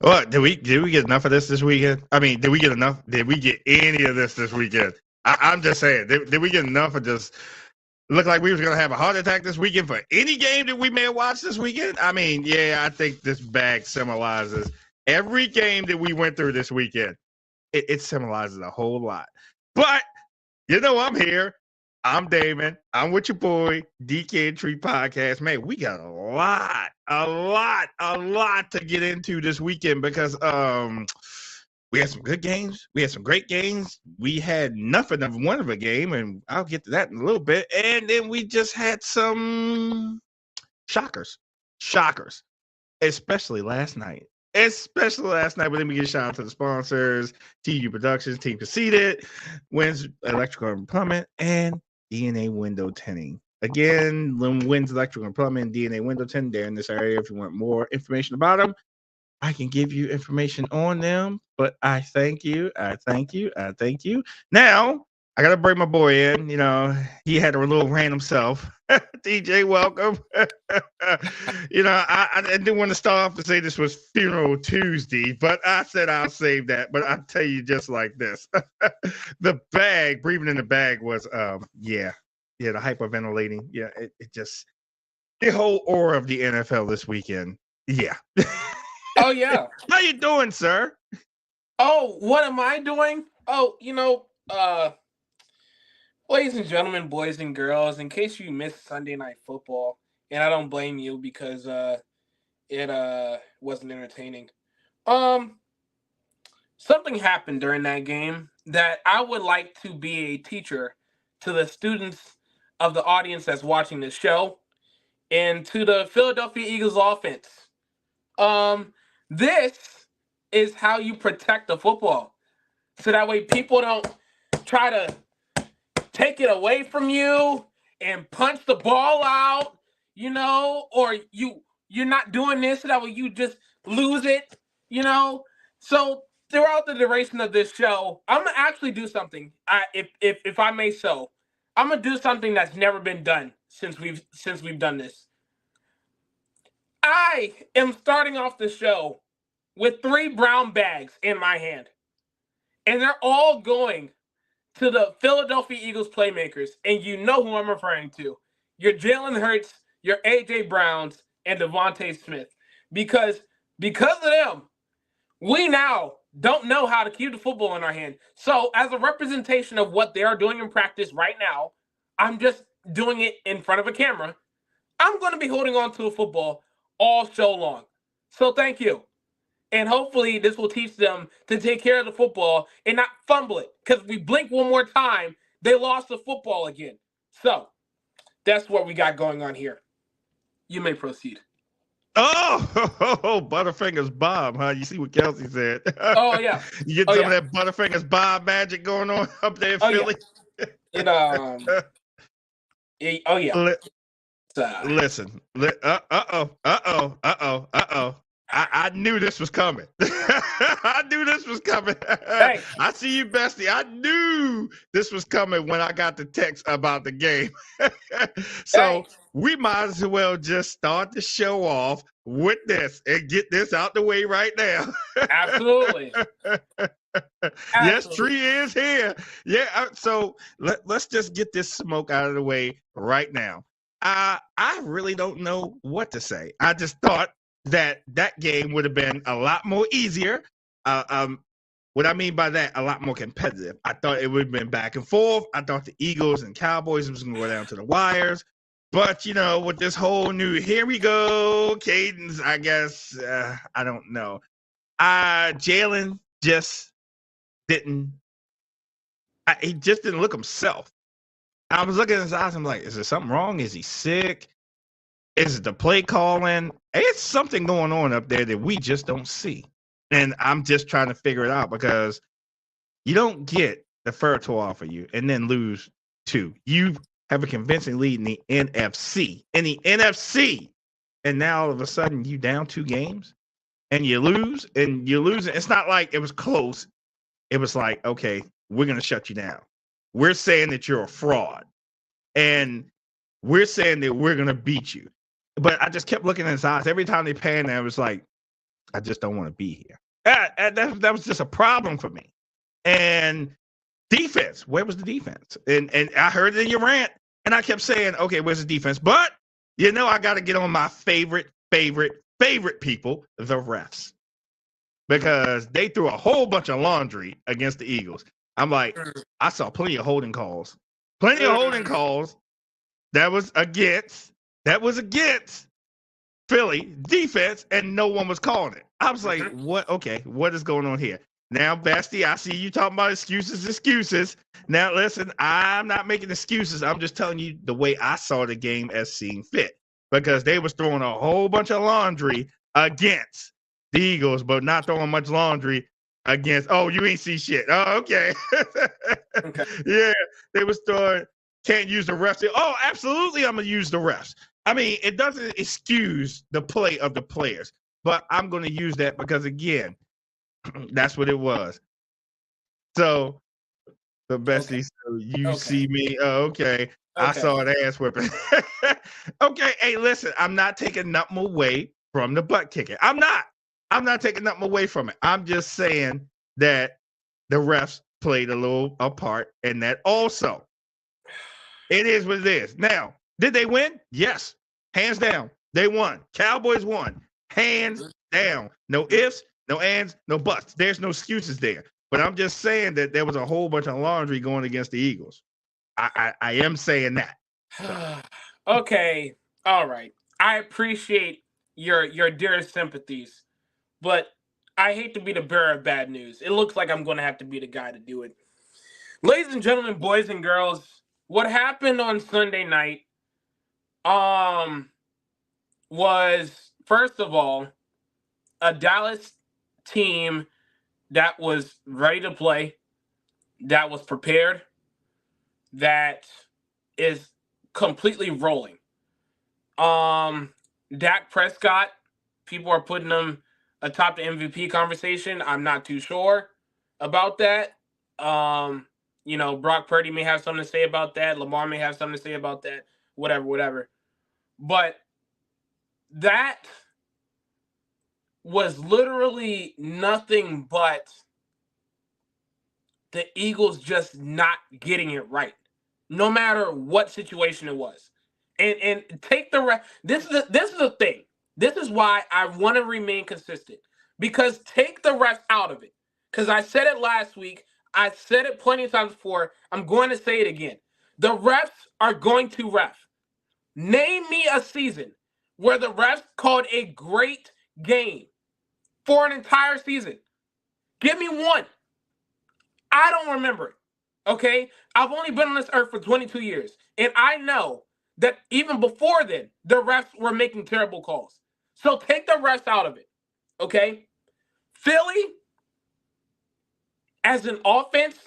Well, did we get enough of this weekend? I mean, did we get enough? Did we get any of this weekend? I'm just saying, did we get enough of just look like we was gonna have a heart attack this weekend for any game that we may have watched this weekend? I mean, yeah, I think this bag symbolizes every game that we went through this weekend. It symbolizes a whole lot. But I'm here. I'm Damon. I'm with your boy, DK and Tree Podcast. Man, we got a lot to get into this weekend because we had some good games. We had some great games. We had nothing of one of a game, and I'll get to that in a little bit. And then we just had some shockers, especially last night. But then we get a shout out to the sponsors, TU Productions, Team Conceited, Wins Electrical and Plumbing, and DNA Window Tinting. Again, Wins Electrical and Plumbing, DNA Window Tinting, they're in this area. If you want more information about them, I can give you information on them, but I thank you. Now, I got to bring my boy in. He had a little rant himself. DJ, welcome. I didn't want to start off to say this was Funeral Tuesday, but I said I'll save that. But I'll tell you just like this. The bag, breathing in the bag was, the hyperventilating. Yeah, it just, the whole aura of the NFL this weekend. Yeah. Oh, yeah. How you doing, sir? Oh, what am I doing? Oh, ladies and gentlemen, boys and girls, in case you missed Sunday Night Football, and I don't blame you because it wasn't entertaining. Something happened during that game that I would like to be a teacher to the students of the audience that's watching this show and to the Philadelphia Eagles offense. This is how you protect the football. So that way people don't try to take it away from you and punch the ball out, or you're not doing this so that way you just lose it, So throughout the duration of this show, I'm gonna actually do something. If I may so, I'm gonna do something that's never been done since we've done this. I am starting off the show with 3 brown bags in my hand. And they're all going to the Philadelphia Eagles playmakers. And you know who I'm referring to. Your Jalen Hurts, your A.J. Browns, and Devontae Smith. Because of them, we now don't know how to keep the football in our hand. So as a representation of what they are doing in practice right now, I'm just doing it in front of a camera. I'm going to be holding on to a football all show long. So thank you. And hopefully this will teach them to take care of the football and not fumble it. Because if we blink one more time, they lost the football again. So that's what we got going on here. You may proceed. Oh, Butterfingers Bob, huh? You see what Kelsey said? Oh, yeah. You get some of that Butterfingers Bob magic going on up there in Philly? Yeah. Oh, yeah. Listen. I knew this was coming. Hey. I see you, bestie. I knew this was coming when I got the text about the game. So we might as well just start the show off with this and get this out the way right now. Absolutely. Yes, Tree is here. Yeah, so let's just get this smoke out of the way right now. I really don't know what to say. I just thought that game would have been a lot more easier. What I mean by that, a lot more competitive. I thought it would have been back and forth. I thought the Eagles and Cowboys was going to go down to the wires. But, with this whole new, here we go, cadence, I guess, I don't know. Jalen just didn't look himself. I was looking at his eyes. I'm like, is there something wrong? Is he sick? Is it the play calling? It's something going on up there that we just don't see. And I'm just trying to figure it out because you don't get the fair to offer you and then lose 2. You have a convincing lead in the NFC. And now all of a sudden you down 2 games and you lose and you're losing. It's not like it was close. It was like, okay, we're going to shut you down. We're saying that you're a fraud. And we're saying that we're going to beat you. But I just kept looking in his eyes. Every time they panned, I was like, I just don't want to be here. That was just a problem for me. And defense, where was the defense? And I heard it in your rant, and I kept saying, okay, where's the defense? But I got to get on my favorite people, the refs, because they threw a whole bunch of laundry against the Eagles. I'm like, I saw plenty of holding calls. That was against Philly defense, and no one was calling it. I was like, what? Okay, what is going on here? Now, Basti, I see you talking about excuses. Now, listen, I'm not making excuses. I'm just telling you the way I saw the game as seeing fit, because they was throwing a whole bunch of laundry against the Eagles, but not throwing much laundry against, oh, you ain't see shit. Oh, okay. Okay. Yeah, they was throwing, can't use the refs. Oh, absolutely, I'm going to use the refs. I mean, it doesn't excuse the play of the players, but I'm going to use that because, again, that's what it was. So, the bestie, so you see me. Oh, okay. I saw an ass whipping. Okay. Hey, listen, I'm not taking nothing away from the butt kicking. I'm not taking nothing away from it. I'm just saying that the refs played a little a part in that also. It is what it is. Now, did they win? Yes. Hands down. They won. Cowboys won. Hands down. No ifs, no ands, no buts. There's no excuses there. But I'm just saying that there was a whole bunch of laundry going against the Eagles. I am saying that. So. Okay. All right. I appreciate your dearest sympathies, but I hate to be the bearer of bad news. It looks like I'm going to have to be the guy to do it. Ladies and gentlemen, boys and girls, what happened on Sunday night was, first of all, a Dallas team that was ready to play, that was prepared, that is completely rolling. Dak Prescott, people are putting him atop the MVP conversation. I'm not too sure about that. Brock Purdy may have something to say about that. Lamar may have something to say about that. Whatever. But that was literally nothing but the Eagles just not getting it right, no matter what situation it was. And take the this is the thing. This is why I want to remain consistent, because take the refs out of it. Because I said it last week. I said it plenty of times before. I'm going to say it again. The refs are going to ref. Name me a season where the refs called a great game for an entire season. Give me one. I don't remember it. Okay? I've only been on this earth for 22 years. And I know that even before then, the refs were making terrible calls. So take the refs out of it. Okay? Philly, as an offense,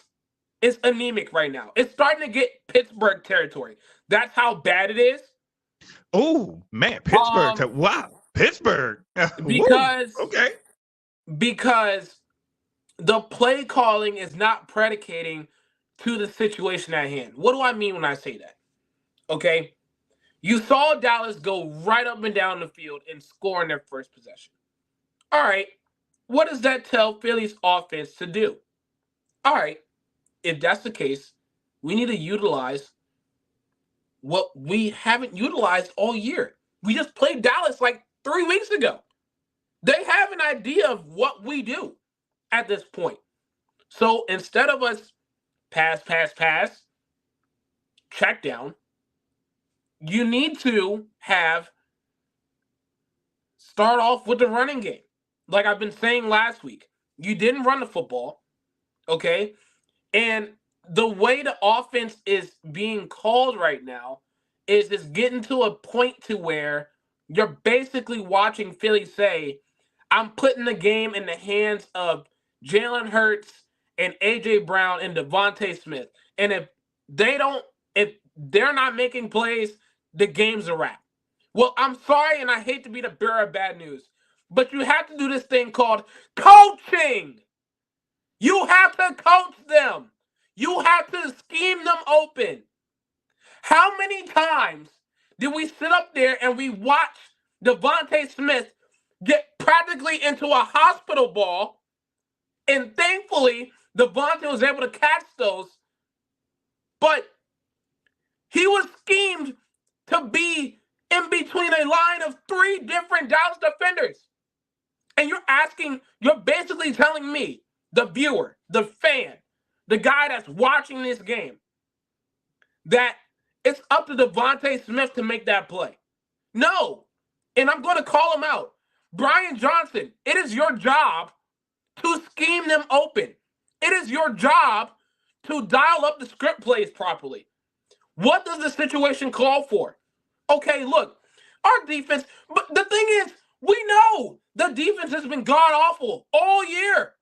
is anemic right now. It's starting to get Pittsburgh territory. That's how bad it is. Oh, man. Pittsburgh. Wow. Pittsburgh. Because okay. Because the play calling is not predicating to the situation at hand. What do I mean when I say that? Okay. You saw Dallas go right up and down the field and score in their first possession. All right. What does that tell Philly's offense to do? All right. If that's the case, we need to utilize what we haven't utilized all year. We just played Dallas like 3 weeks ago. They have an idea of what we do at this point. So instead of us pass, check down, you need to start off with the running game. Like I've been saying last week, you didn't run the football, okay? And the way the offense is being called right now is it's getting to a point to where you're basically watching Philly say, I'm putting the game in the hands of Jalen Hurts and A.J. Brown and Devontae Smith. And if they're not making plays, the game's a wrap. Well, I'm sorry, and I hate to be the bearer of bad news, but you have to do this thing called coaching. You have to coach them. You have to scheme them open. How many times did we sit up there and we watch Devontae Smith get practically into a hospital ball. And thankfully, Devontae was able to catch those. But he was schemed to be in between a line of 3 different Dallas defenders. And you're basically telling me, the viewer, the fan, the guy that's watching this game, that it's up to Devontae Smith to make that play. No. And I'm going to call him out. Brian Johnson, it is your job to scheme them open. It is your job to dial up the script plays properly. What does the situation call for? Okay, look, our defense, but the thing is, we know the defense has been god-awful all year.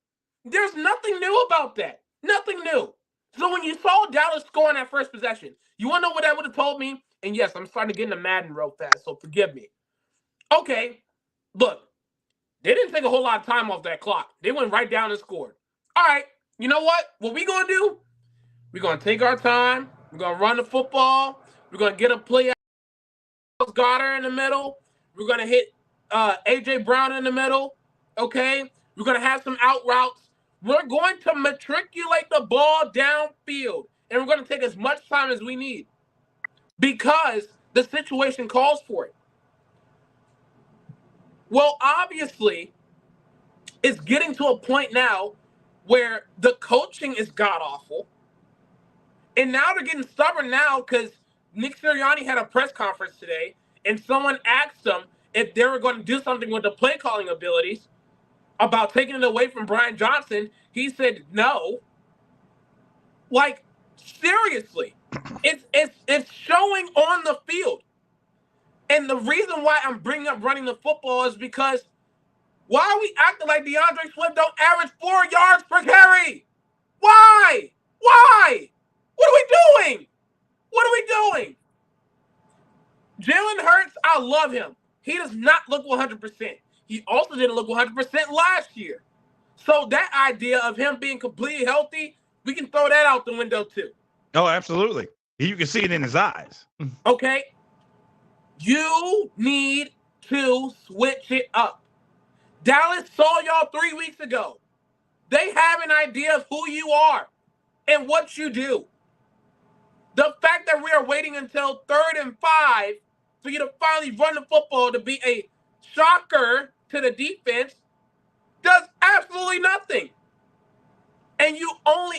There's nothing new about that. Nothing new. So when you saw Dallas score on that first possession, you want to know what that would have told me? And yes, I'm starting to get into Madden real fast, so forgive me. Okay, look, they didn't take a whole lot of time off that clock. They went right down and scored. All right, you know what? What we going to do? We're going to take our time. We're going to run the football. We're going to get a play out. Goddard in the middle. We're going to hit A.J. Brown in the middle. Okay? We're going to have some out routes. We're going to matriculate the ball downfield. And we're going to take as much time as we need because the situation calls for it. Well, obviously, it's getting to a point now where the coaching is god-awful. And now they're getting stubborn now because Nick Sirianni had a press conference today, and someone asked him if they were going to do something with the play calling abilities about taking it away from Brian Johnson. He said no. Like, seriously, it's showing on the field. And the reason why I'm bringing up running the football is because why are we acting like DeAndre Swift don't average 4 yards per carry? Why? Why? What are we doing? What are we doing? Jalen Hurts, I love him. He does not look 100%. He also didn't look 100% last year. So that idea of him being completely healthy, we can throw that out the window too. Oh, absolutely. You can see it in his eyes. Okay? You need to switch it up. Dallas saw y'all 3 weeks ago. They have an idea of who you are and what you do. The fact that we are waiting until 3rd and 5 for you to finally run the football to be a shocker to the defense does absolutely nothing. And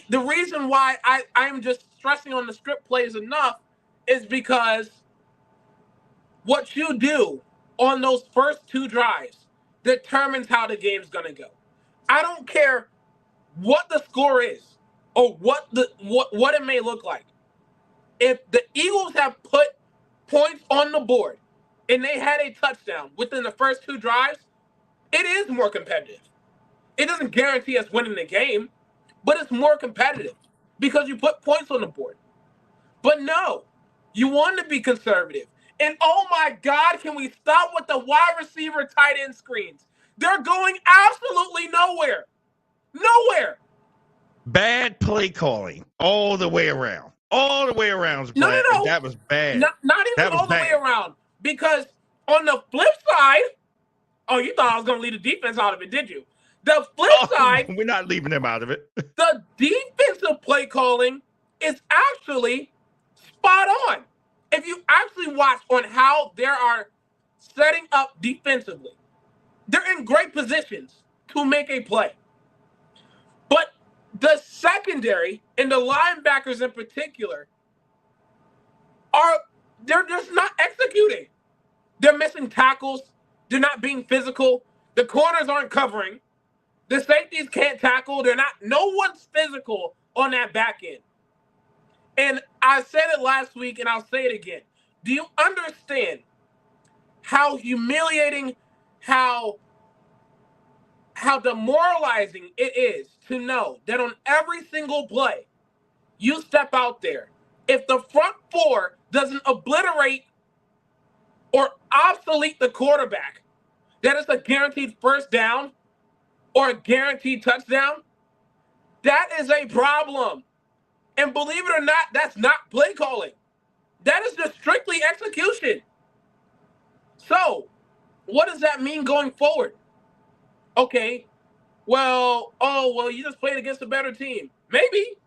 the reason why I'm just stressing on the script plays enough is because what you do on those first 2 drives determines how the game's going to go. I don't care what the score is or what it may look like. If the Eagles have put points on the board and they had a touchdown within the first 2 drives, it is more competitive. It doesn't guarantee us winning the game, but it's more competitive because you put points on the board. But no, you want to be conservative. And oh my God, can we stop with the wide receiver tight end screens? They're going absolutely nowhere. Nowhere. Bad play calling all the way around. All the way around. No. That was bad. Not even all the way around. Because on the flip side, you thought I was going to leave the defense out of it, did you? The flip side. We're not leaving them out of it. The defensive play calling is actually spot on. If you actually watch on how they are setting up defensively, they're in great positions to make a play. But the secondary and the linebackers in particular they're just not executing. They're missing tackles. They're not being physical. The corners aren't covering. The safeties can't tackle. No one's physical on that back end. And I said it last week and I'll say it again. Do you understand how humiliating, how demoralizing it is to know that on every single play, you step out there. If the front 4 doesn't obliterate or obsolete the quarterback, that is a guaranteed first down or a guaranteed touchdown, that is a problem. And believe it or not, that's not play calling. That is just strictly execution. So, what does that mean going forward? Okay, well, you just played against a better team. Maybe.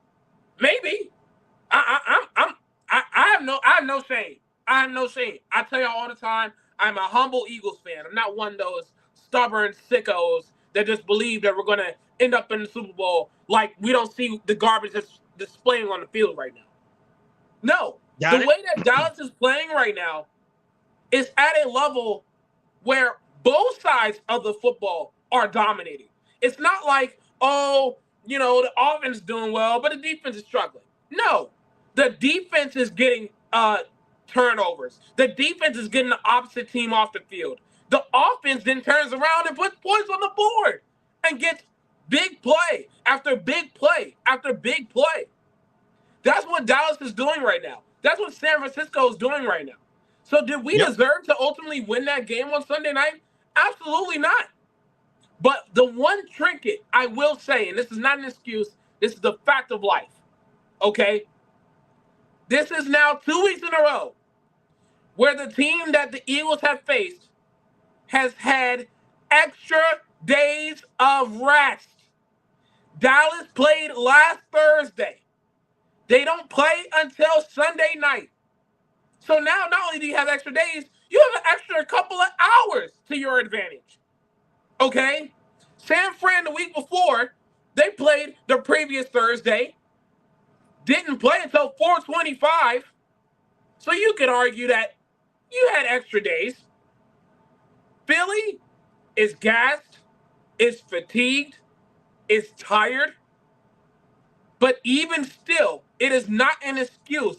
I have no shame. I have no shame. I tell y'all all the time, I'm a humble Eagles fan. I'm not one of those stubborn sickos that just believe that we're gonna end up in the Super Bowl like we don't see the garbage that's displaying on the field right now. No, the Got it? way that Dallas is playing right now is at a level where both sides of the football are dominating. It's not like, the offense is doing well, but the defense is struggling. No, the defense is getting turnovers. The defense is getting the opposite team off the field. The offense then turns around and puts points on the board and gets big play after big play after big play. That's what Dallas is doing right now. That's what San Francisco is doing right now. So did we deserve to ultimately win that game on Sunday night? Absolutely not. But the one trinket I will say, and this is not an excuse, this is the fact of life, okay? This is now 2 weeks in a row where the team that the Eagles have faced has had extra days of rest. Dallas played last Thursday. They don't play until Sunday night. So now not only do you have extra days, you have an extra couple of hours to your advantage. Okay? San Fran the week before, they played the previous Thursday, didn't play until 4:25. So you could argue that you had extra days. Philly is gassed, is fatigued, is tired. But even still, it is not an excuse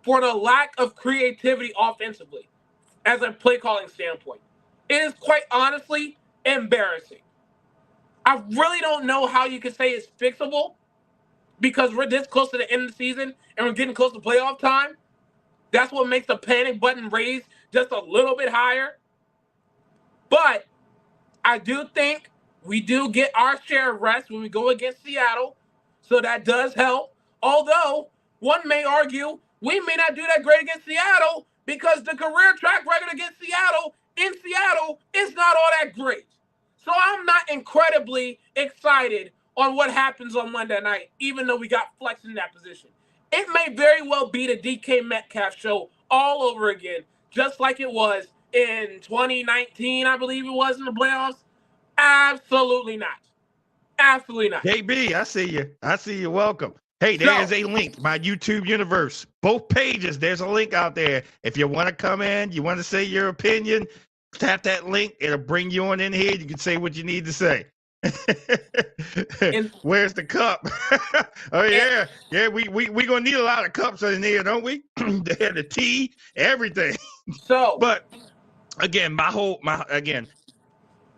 for the lack of creativity offensively as a play calling standpoint. It is quite honestly embarrassing. I really don't know how you can say it's fixable because we're this close to the end of the season and we're getting close to playoff time. That's what makes the panic button raise just a little bit higher. But I do think we do get our share of rest when we go against Seattle. So that does help. Although, one may argue we may not do that great against Seattle because the career track record against Seattle in Seattle is not all that great. So I'm not incredibly excited on what happens on Monday night, even though we got flex in that position. It may very well be the DK Metcalf show all over again, just like it was in 2019, I believe it was in the playoffs. Absolutely not. Absolutely not. JB, I see you. I see you. Welcome. Hey, there's a link, my YouTube universe. Both pages, there's a link out there. If you want to come in, you want to say your opinion, tap that link. It'll bring you on in here. You can say what you need to say. Where's the cup? Oh yeah, we gonna need a lot of cups in here, don't we? They have the tea, everything. So, but again,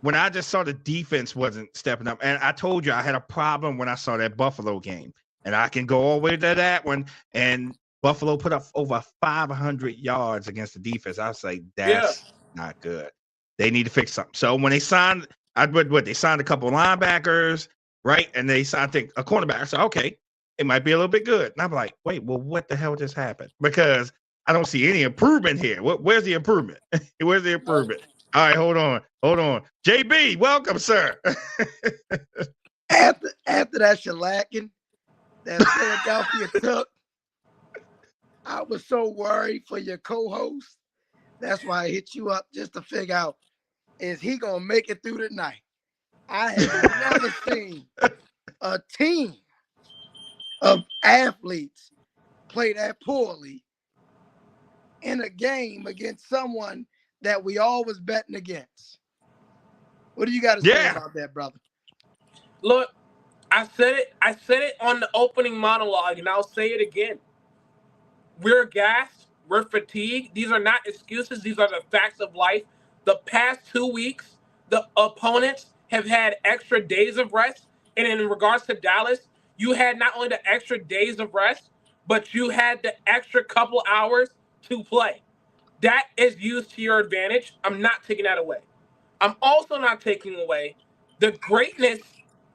when I just saw the defense wasn't stepping up, and I told you I had a problem when I saw that Buffalo game, and I can go all the way to that one. And Buffalo put up over 500 yards against the defense. I was like, that's not good. They need to fix something. So when they signed. They signed a couple of linebackers, right? And they signed, I think, a cornerback. I said, okay, it might be a little bit good. And I'm like, wait, well, what the hell just happened? Because I don't see any improvement here. Where's the improvement? Where's the improvement? All right, hold on. JB, welcome, sir. after that shellacking that Philadelphia took, I was so worried for your co-host. That's why I hit you up just to figure out, is he going to make it through the night? I have never seen a team of athletes play that poorly in a game against someone that we always betting against. What do you got to say about that, brother? Look, I said it on the opening monologue, and I'll say it again. We're gassed. We're fatigued. These are not excuses. These are the facts of life. The past 2 weeks, the opponents have had extra days of rest. And in regards to Dallas, you had not only the extra days of rest, but you had the extra couple hours to play. That is used to your advantage. I'm not taking that away. I'm also not taking away the greatness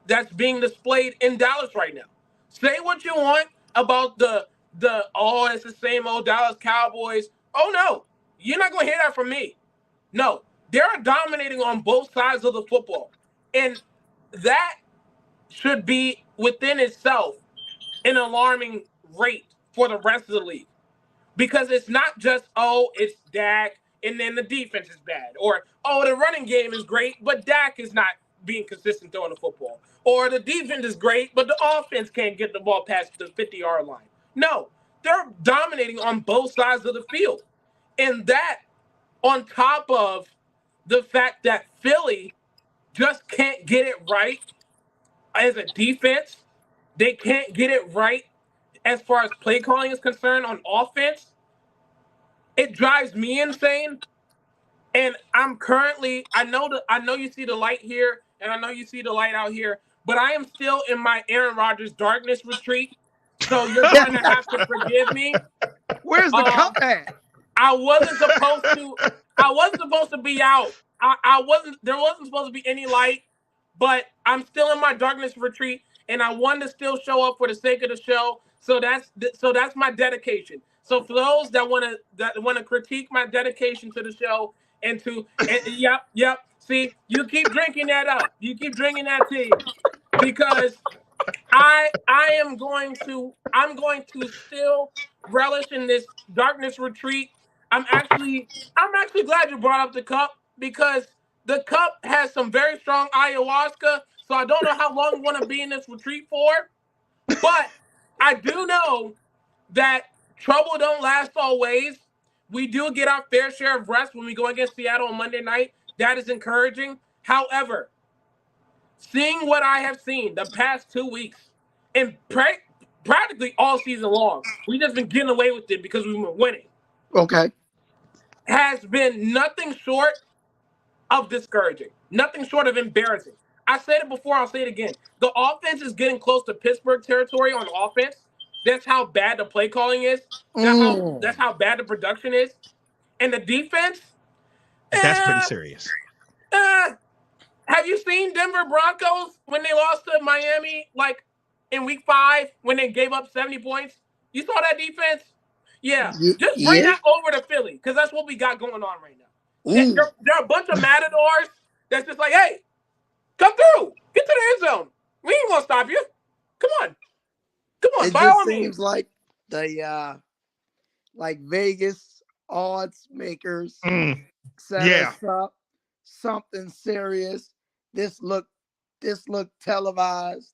that's being displayed in Dallas right now. Say what you want about it's the same old Dallas Cowboys. Oh, no. You're not going to hear that from me. No, They're dominating on both sides of the football. And that should be within itself an alarming rate for the rest of the league. Because it's not just, it's Dak and then the defense is bad. Or, the running game is great, but Dak is not being consistent throwing the football. Or the defense is great, but the offense can't get the ball past the 50-yard line. No, they're dominating on both sides of the field. And that, on top of the fact that Philly just can't get it right as a defense, they can't get it right as far as play calling is concerned on offense, it drives me insane. And I'm currently, I know you see the light here, and I know you see the light out here, but I am still in my Aaron Rodgers darkness retreat. So you're going to have to forgive me. Where's the cup at? I wasn't supposed to be out. There wasn't supposed to be any light, but I'm still in my darkness retreat, and I wanted to still show up for the sake of the show. So that's my dedication. So for those that want to critique my dedication to the show yep. See, you keep drinking that up. You keep drinking that tea, because I'm going to still relish in this darkness retreat. I'm actually glad you brought up the cup, because the cup has some very strong ayahuasca. So I don't know how long we want to be in this retreat for, but I do know that trouble don't last always. We do get our fair share of rest when we go against Seattle on Monday night. That is encouraging. However, seeing what I have seen the past 2 weeks, and practically all season long, we've just been getting away with it because we've been winning. Okay. Has been nothing short of discouraging, nothing short of embarrassing. I said it before, I'll say it again. The offense is getting close to Pittsburgh territory on offense. That's how bad the play calling is. That's how bad the production is. And the defense? That's pretty serious. Have you seen Denver Broncos when they lost to Miami, like in week 5, when they gave up 70 points? You saw that defense? Yeah. Just bring that over to Philly, because that's what we got going on right now. There are a bunch of matadors that's just like, hey, come through. Get to the end zone. We ain't going to stop you. Come on. It just seems like the like Vegas odds makers set us up something serious. This looked televised.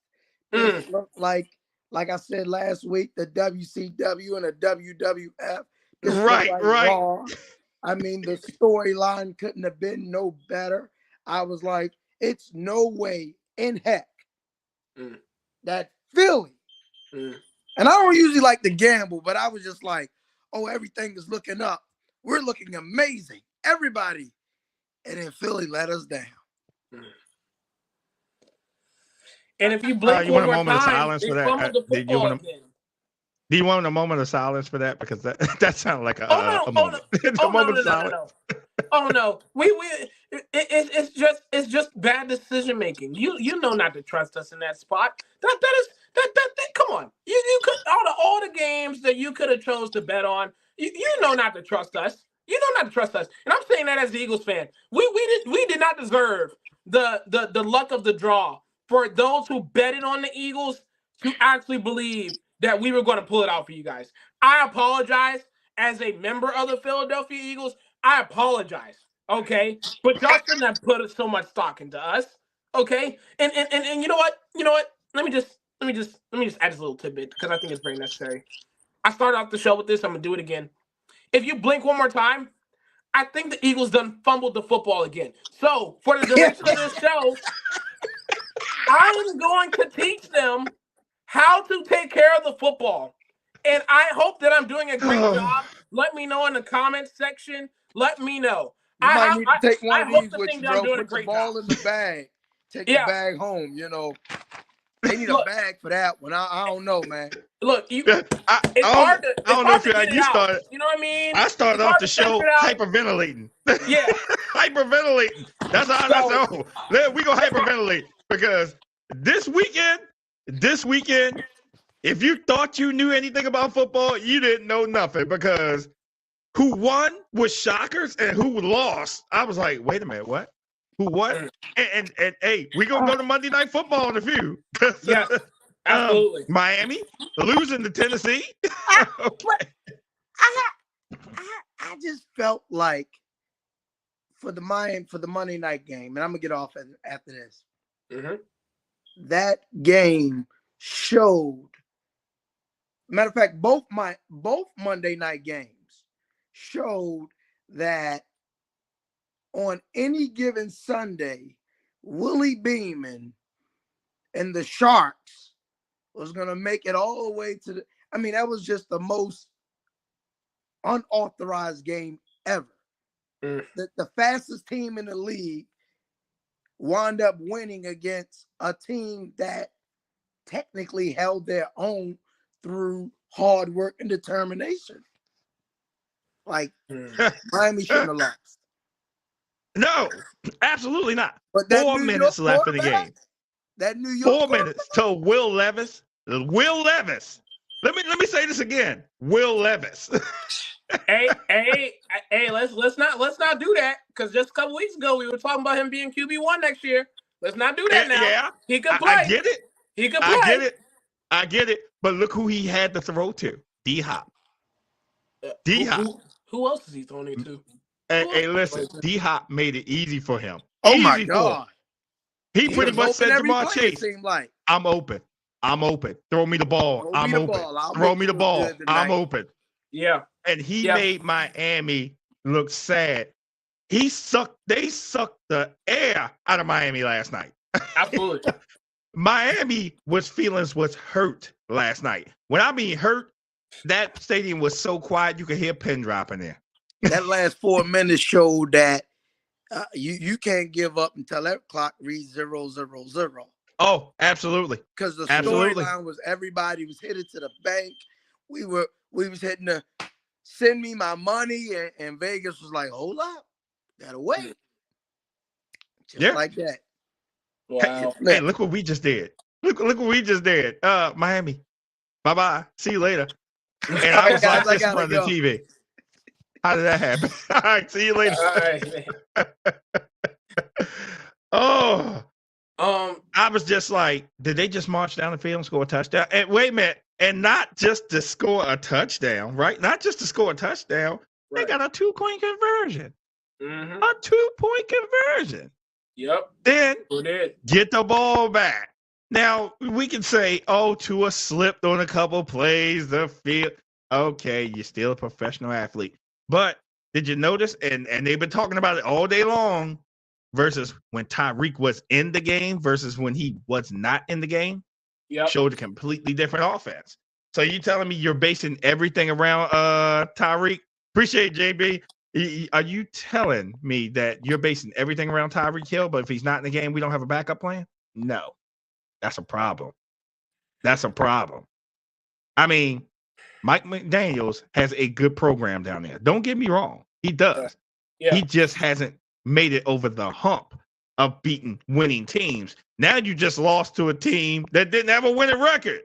This looked like I said last week, the WCW and the WWF. Right. Raw. I mean, the storyline couldn't have been no better. I was like, it's no way in heck that Philly. And I don't usually like to gamble, but I was just like, everything is looking up. We're looking amazing. Everybody. And then Philly let us down. And if you blink one more time, they fumbled the football again. Do you want a moment of silence for that? Because that sounded like a moment. A moment of silence. Oh no, it's just bad decision making. You know not to trust us in that spot. That come on. You could all the games that you could have chose to bet on. You know not to trust us. You know not to trust us. And I'm saying that as the Eagles fan. We did not deserve the luck of the draw for those who betted on the Eagles to actually believe that we were going to pull it out for you guys. I apologize as a member of the Philadelphia Eagles. I apologize, okay? But y'all shouldn't have put so much stock into us, okay? And you know what? Let me just add this little tidbit, because I think it's very necessary. I started off the show with this. I'm gonna do it again. If you blink one more time, I think the Eagles done fumbled the football again. So for the duration of this show, I am going to teach them how to take care of the football. And I hope that I'm doing a great job. Let me know in the comments section. Let me know. You might need to take one of these with you, bro. Put the ball in the bag. Take the bag home, They need a bag for that one. I don't know, man. Look, it's hard to I don't know if you started. You know what I mean? I started off the show hyperventilating. Yeah. Hyperventilating. That's how I know. We go hyperventilate, because this weekend, if you thought you knew anything about football, you didn't know nothing, because who won was shockers and who lost, I was like, wait a minute, what? Who won? And hey, we gonna go to Monday Night Football in a few. Yes, absolutely. Miami losing to Tennessee. Okay. I just felt like for the Monday night game, and I'm gonna get off after this. Mm-hmm. That game showed. Matter of fact, both Monday night games showed that on any given Sunday, Willie Beeman and the Sharks was gonna make it all the way to the. I mean, that was just the most unauthorized game ever. The fastest team in the league wound up winning against a team that technically held their own through hard work and determination. Like Miami shouldn't have lost. No, absolutely not. But that 4 minutes left in the game. That New York 4 minutes to Will Levis. Will Levis. Let me say this again. Will Levis. hey, let's not do that, because just a couple weeks ago we were talking about him being QB1 next year. Let's not do that now. Yeah, he could play. I get it. He could play. I get it. But look who he had to throw to. D-Hop. D-Hop. Who else is he throwing it to? Hey, listen. D-Hop made it easy for him. Oh easy my God. He pretty much said to Jamar Chase, like. I'm open. Throw me the ball. I'm open. Throw me the ball. I'm open. Yeah. And he made Miami look sad. They sucked the air out of Miami last night. Absolutely. Miami was hurt last night. When I mean hurt, that stadium was so quiet you could hear a pin drop in there. That last 4 minutes showed that you can't give up until that clock reads 0, 0, 0. Oh, absolutely. Because the storyline was everybody was headed to the bank. We was heading to send me my money, and Vegas was like, hold up, gotta wait. Just like that. Wow. Hey, look what we just did. Look what we just did. Miami. Bye-bye. See you later. And I was like this in front of the TV. How did that happen? All right, see you later. All right. Oh. I was just like, did they just march down the field and score a touchdown? And wait a minute, and not just to score a touchdown, right? Not just to score a touchdown. Right. They got a 2-point conversion. Mm-hmm. A 2-point conversion. Yep. Then get the ball back. Now we can say, oh, Tua slipped on a couple plays, the field. Okay, you're still a professional athlete. But did you notice? And they've been talking about it all day long. Versus when Tyreek was in the game versus when he was not in the game, showed a completely different offense. So you telling me you're basing everything around Tyreek? Appreciate it, JB. Are you telling me that you're basing everything around Tyreek Hill, but if he's not in the game, we don't have a backup plan? No. That's a problem. I mean, Mike McDaniels has a good program down there. Don't get me wrong. He does. Yeah. He just hasn't made it over the hump of beating winning teams. Now you just lost to a team that didn't have a winning record.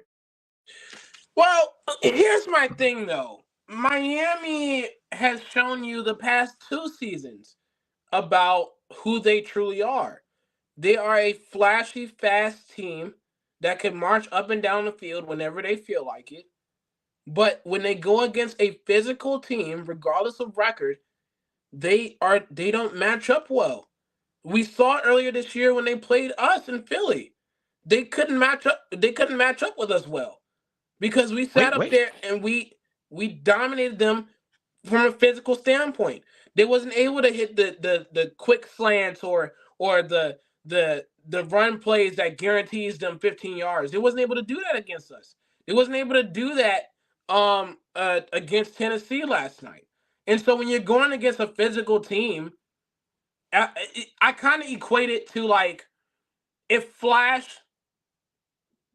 Well, here's my thing, though. Miami has shown you the past 2 seasons about who they truly are. They are a flashy, fast team that can march up and down the field whenever they feel like it. But when they go against a physical team, regardless of record, they don't match up well. We saw it earlier this year when they played us in Philly. They couldn't match up with us well because we sat up there and we dominated them from a physical standpoint. They wasn't able to hit the quick slants or the run plays that guarantees them 15 yards. They wasn't able to do that against us. They wasn't able to do that against Tennessee last night. And so when you're going against a physical team, I kind of equate it to like if Flash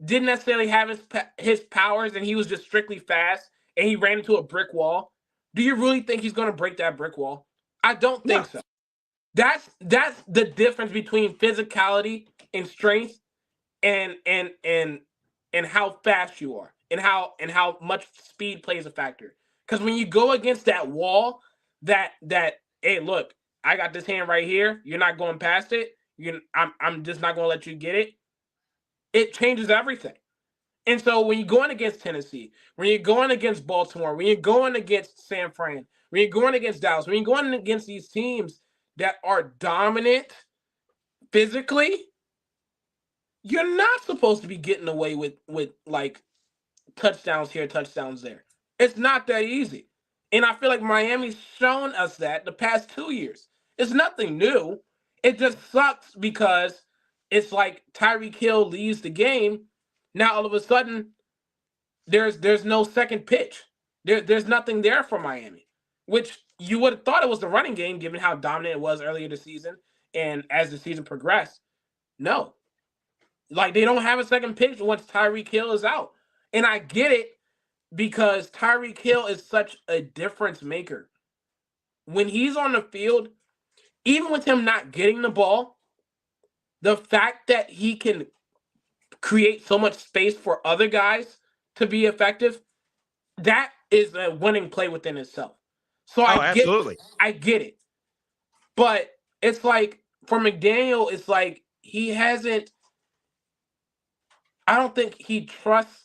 didn't necessarily have his powers and he was just strictly fast and he ran into a brick wall, do you really think he's going to break that brick wall? I don't think so. That's the difference between physicality and strength and how fast you are and how much speed plays a factor. Because when you go against that wall, that hey, look, I got this hand right here. You're not going past it. I'm just not going to let you get it. It changes everything. And so when you're going against Tennessee, when you're going against Baltimore, when you're going against San Fran, when you're going against Dallas, when you're going against these teams that are dominant physically, you're not supposed to be getting away with like touchdowns here, touchdowns there. It's not that easy. And I feel like Miami's shown us that the past 2 years. It's nothing new. It just sucks because it's like Tyreek Hill leaves the game. Now all of a sudden, there's no second pitch. There's nothing there for Miami, which you would have thought it was the running game, given how dominant it was earlier this season and as the season progressed. No, like they don't have a second pitch once Tyreek Hill is out, and I get it because Tyreek Hill is such a difference maker. When he's on the field, even with him not getting the ball, the fact that he can create so much space for other guys to be effective, that is a winning play within itself. So I get it. But it's like for McDaniel, it's like I don't think he trusts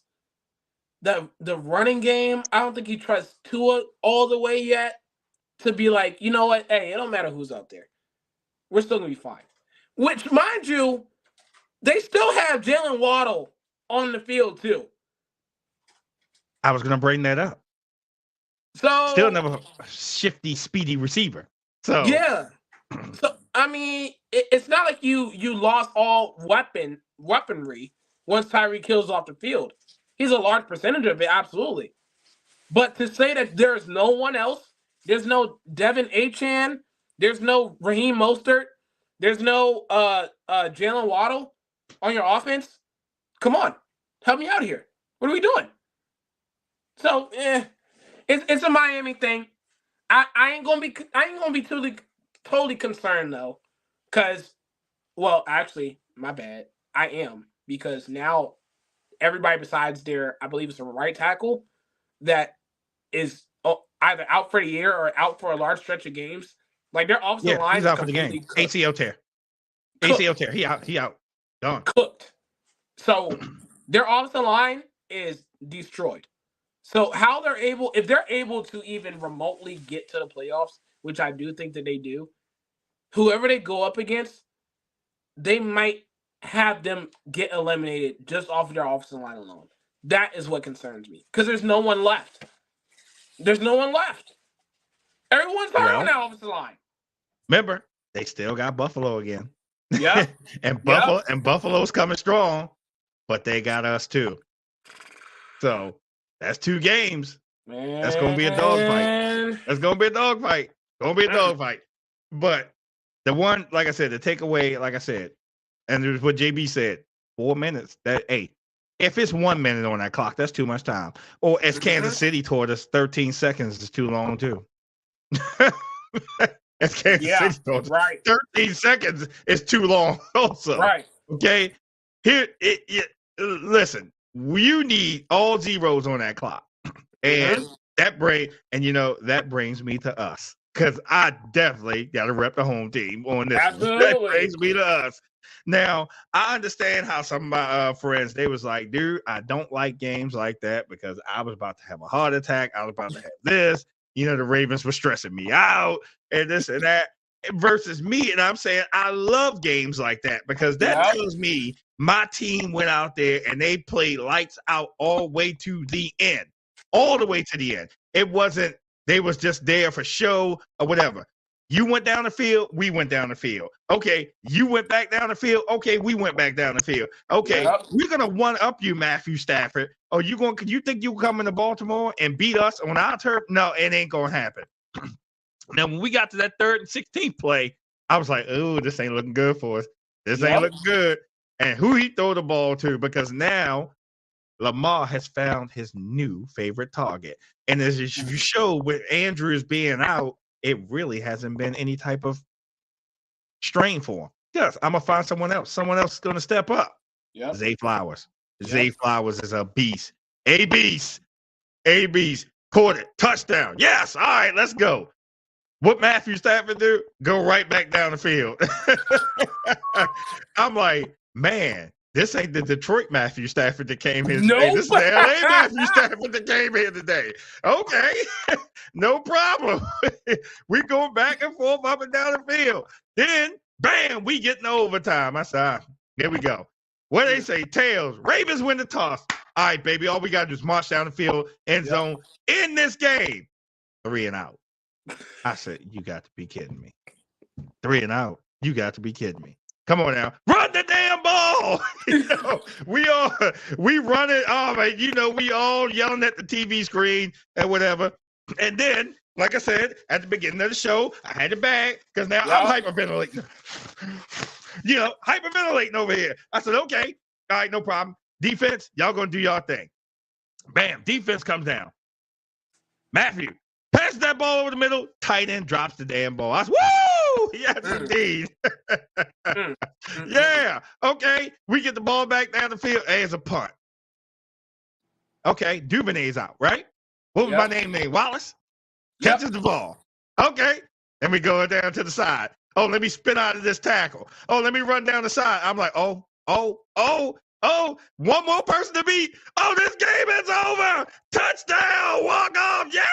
the running game. I don't think he trusts Tua all the way yet to be like, you know what? Hey, it don't matter who's out there. We're still going to be fine. Which, mind you, they still have Jalen Waddle on the field, too. I was going to bring that up. So still another shifty, speedy receiver. So yeah. So I mean, it's not like you lost all weaponry once Tyreek Hill's off the field. He's a large percentage of it, absolutely. But to say that there's no one else, there's no Devin Achane, there's no Raheem Mostert, there's no Jalen Waddle on your offense. Come on, help me out here. What are we doing? So, it's a Miami thing. I ain't gonna be totally concerned though, because, well, actually, my bad. I am, because now everybody besides their, I believe it's a right tackle, that is either out for the year or out for a large stretch of games. Like their offensive line he's is out for the game. cooked. ACL tear. ACL tear. He out. Done. Cooked. So their offensive line is destroyed. So if they're able to even remotely get to the playoffs, which I do think that they do, whoever they go up against, they might have them get eliminated just off of their offensive line alone. That is what concerns me, because there's no one left. There's no one left. Everyone's hurt on that offensive line. Remember, they still got Buffalo again. Yeah. and Buffalo's coming strong, but they got us too. So that's 2 games. Man. That's gonna be a dogfight. That's gonna be a dogfight. But the one, like I said, the takeaway, like I said, and it was what JB said, 4 minutes. If it's 1 minute on that clock, that's too much time. Or as Kansas City told us, 13 seconds is too long too. As Kansas City told us, right. 13 seconds is too long also. Right. Okay. Listen, you need all zeros on that clock. And that brings me to us. Because I definitely got to rep the home team on this. Absolutely. That brings me to us. Now, I understand how some of my friends, they was like, dude, I don't like games like that because I was about to have a heart attack. I was about to have this. The Ravens were stressing me out and this and that versus me. And I'm saying I love games like that because that tells me my team went out there and they played lights out all the way to the end. All the way to the end. It wasn't, they was just there for show or whatever. You went down the field, we went down the field. Okay, you went back down the field. Okay, we went back down the field. Okay, we're gonna one up you, Matthew Stafford. Oh, you think you come into Baltimore and beat us on our turf? No, it ain't gonna happen. Now, when we got to that 3rd and 16th play, I was like, oh, this ain't looking good for us. This ain't looking good. And who he throw the ball to? Because now Lamar has found his new favorite target. And as you show with Andrews being out, it really hasn't been any type of strain for him. Yes, I'm going to find someone else. Someone else is going to step up. Yep. Zay Flowers. Zay Flowers is a beast. A beast. Caught it. Touchdown. Yes. All right, let's go. What Matthew Stafford do? Go right back down the field. I'm like, man, this ain't the Detroit Matthew Stafford that came here today. Nope. This is the LA Matthew Stafford that came here today. Okay, no problem. We going back and forth up and down the field. Then, bam, we get in overtime. I said, there we go. What they say? Tails. Ravens win the toss. All right, baby. All we got to do is march down the field, end zone, in this game. 3 and out. I said, you got to be kidding me. 3 and out. You got to be kidding me. Come on now. Run the damn ball. We run it. Oh, man, we all yelling at the TV screen and whatever. And then, like I said, at the beginning of the show, I had to bag because now I'm hyperventilating. Hyperventilating over here. I said, okay. All right, no problem. Defense, y'all going to do y'all thing. Bam. Defense comes down. Matthew. Pass that ball over the middle. Tight end drops the damn ball. I said, woo! Yes, indeed. Yeah. Okay. We get the ball back down the field. Hey, it's a punt. Okay. Duvernay's out, right? What was my name? Wallace? Catches the ball. Okay. And we go down to the side. Oh, let me spin out of this tackle. Oh, let me run down the side. I'm like, oh, one more person to beat. Oh, this game is over. Touchdown. Walk off. Yeah,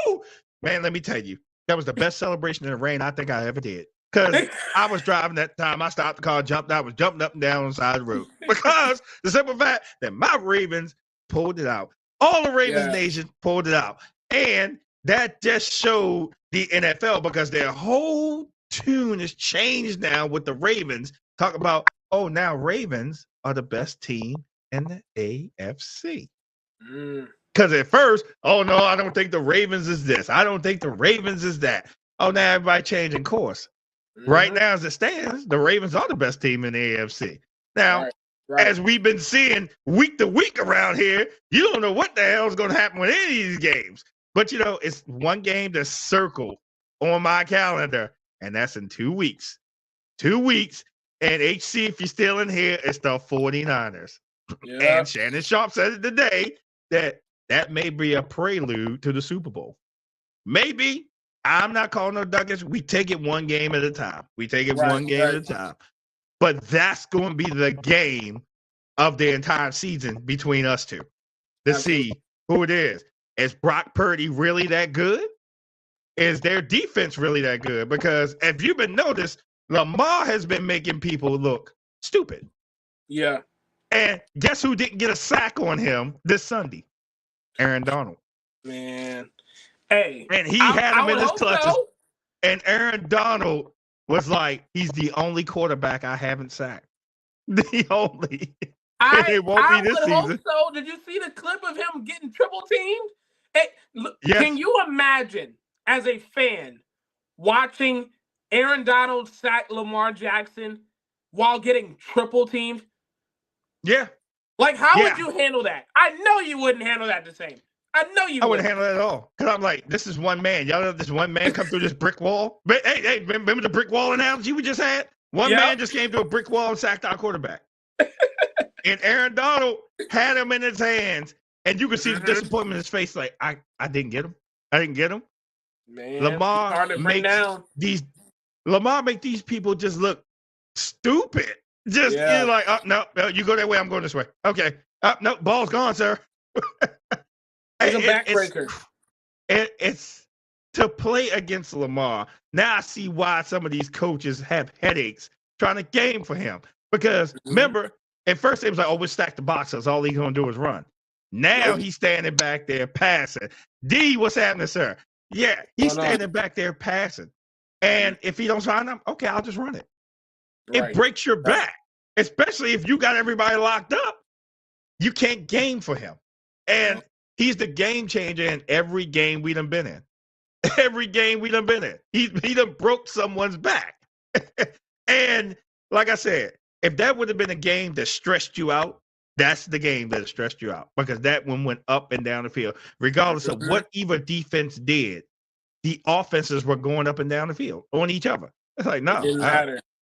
woo! Man, let me tell you, that was the best celebration in the rain I think I ever did. Because I was driving that time. I stopped the car, jumped out, was jumping up and down on the side of the road. Because the simple fact that my Ravens pulled it out. All the Ravens Nation pulled it out. And that just showed the NFL because their whole tune is changed now with the Ravens. Talk about, oh, now Ravens are the best team in the AFC. Because at first, oh, no, I don't think the Ravens is this. I don't think the Ravens is that. Oh, now everybody changing course. Right now, as it stands, the Ravens are the best team in the AFC. Now, as we've been seeing week to week around here, you don't know what the hell is going to happen with any of these games. But, it's one game that's circled on my calendar, and that's in 2 weeks. 2 weeks. And HC, if you're still in here, it's the 49ers. Yeah. And Shannon Sharp said it today that may be a prelude to the Super Bowl. Maybe. I'm not calling no duckets. We take it one game at a time. At a time. But that's going to be the game of the entire season between us two to see who it is. Is Brock Purdy really that good? Is their defense really that good? Because if you've been noticed, Lamar has been making people look stupid. Yeah. And guess who didn't get a sack on him this Sunday? Aaron Donald. Man. Hey. And he had him in his clutches. So. And Aaron Donald was like, he's the only quarterback I haven't sacked. The only. It won't be this season. So, did you see the clip of him getting triple teamed? Yes. Can you imagine, as a fan, watching Aaron Donald sack Lamar Jackson while getting triple teamed? Yeah. Like, how would you handle that? I know you wouldn't handle that the same. I know you wouldn't handle it at all. Because I'm like, this is one man. Y'all know this one man come through this brick wall? But, hey, remember the brick wall analogy we just had? One man just came to a brick wall and sacked our quarterback. And Aaron Donald had him in his hands. And you could see the disappointment in his face. Like, I didn't get him. Man, Lamar make these people just look stupid. Just you're like, oh, no, you go that way. I'm going this way. Okay. No, ball's gone, sir. It's a backbreaker. It's to play against Lamar. Now I see why some of these coaches have headaches trying to game for him. Because remember, at first it was like, oh, we'll stack the box. That's all he's going to do is run. Now he's standing back there passing. D, what's happening, sir? Yeah, he's standing back there passing. And if he don't find him, okay, I'll just run it. It breaks your back, especially if you got everybody locked up. You can't game for him. And he's the game changer in every game we done been in. Every game we done been in. He done broke someone's back. And like I said, if that would have been a game that stressed you out, that's the game that stressed you out because that one went up and down the field. Regardless of what either defense did, the offenses were going up and down the field on each other. It's like, no,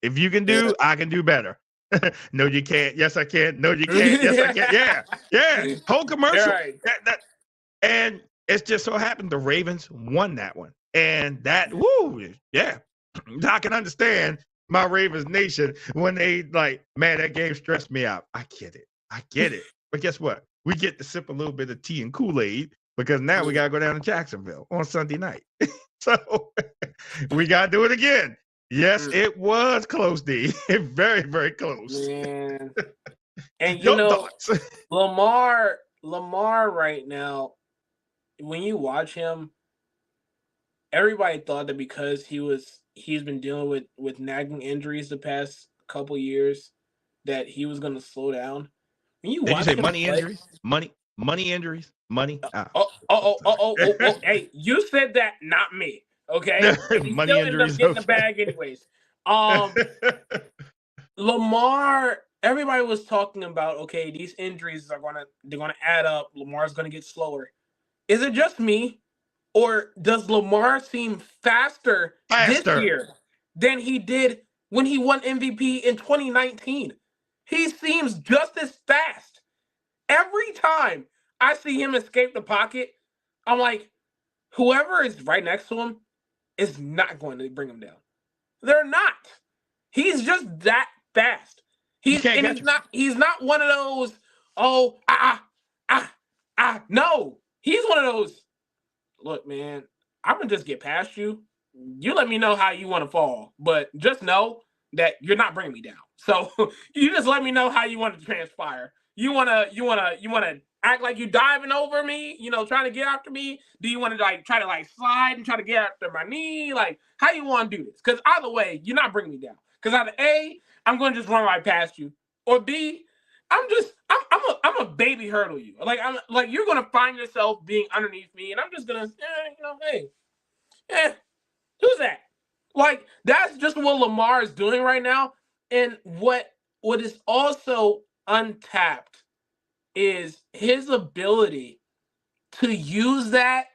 if you can do, I can do better. No, you can't. Yes, I can. No, you can't. Yes, I can. Yeah. Whole commercial. And It's just so happened the Ravens won that one. And that, woo, yeah. I can understand my Ravens nation when they like, man, that game stressed me out. I get it. But guess what? We get to sip a little bit of tea and Kool-Aid because now we got to go down to Jacksonville on Sunday night. So we got to do it again. Yes, it was close, D. Very, very close. Man. And you Your know, thoughts? Lamar right now, when you watch him, everybody thought that because he's been dealing with nagging injuries the past couple years that he was going to slow down. When you Did you watch say him money play, injuries? Money injuries? Money? Oh, hey, you said that, not me. Okay? And he Money still ended up injuries, getting the okay. bag anyways. Lamar, everybody was talking about, okay, these injuries they're gonna add up. Lamar's gonna get slower. Is it just me? Or does Lamar seem faster this year than he did when he won MVP in 2019? He seems just as fast. Every time I see him escape the pocket, I'm like, whoever is right next to him is not going to bring him down. They're not. He's just that fast. He's not one of those, no. He's one of those, look, man, I'm gonna just get past you. You let me know how you want to fall, but just know that you're not bringing me down. So you just let me know how you want to transpire. You wanna act like you diving over me, trying to get after me? Do you want to try to slide and try to get after my knee? Like, how you want to do this? Because either way, you're not bringing me down. Because either A, I'm going to just run right past you, or B, I'm a baby hurdle you. Like you're gonna find yourself being underneath me, and I'm just gonna, who's that? Like, that's just what Lamar is doing right now. And what is also untapped is his ability to use that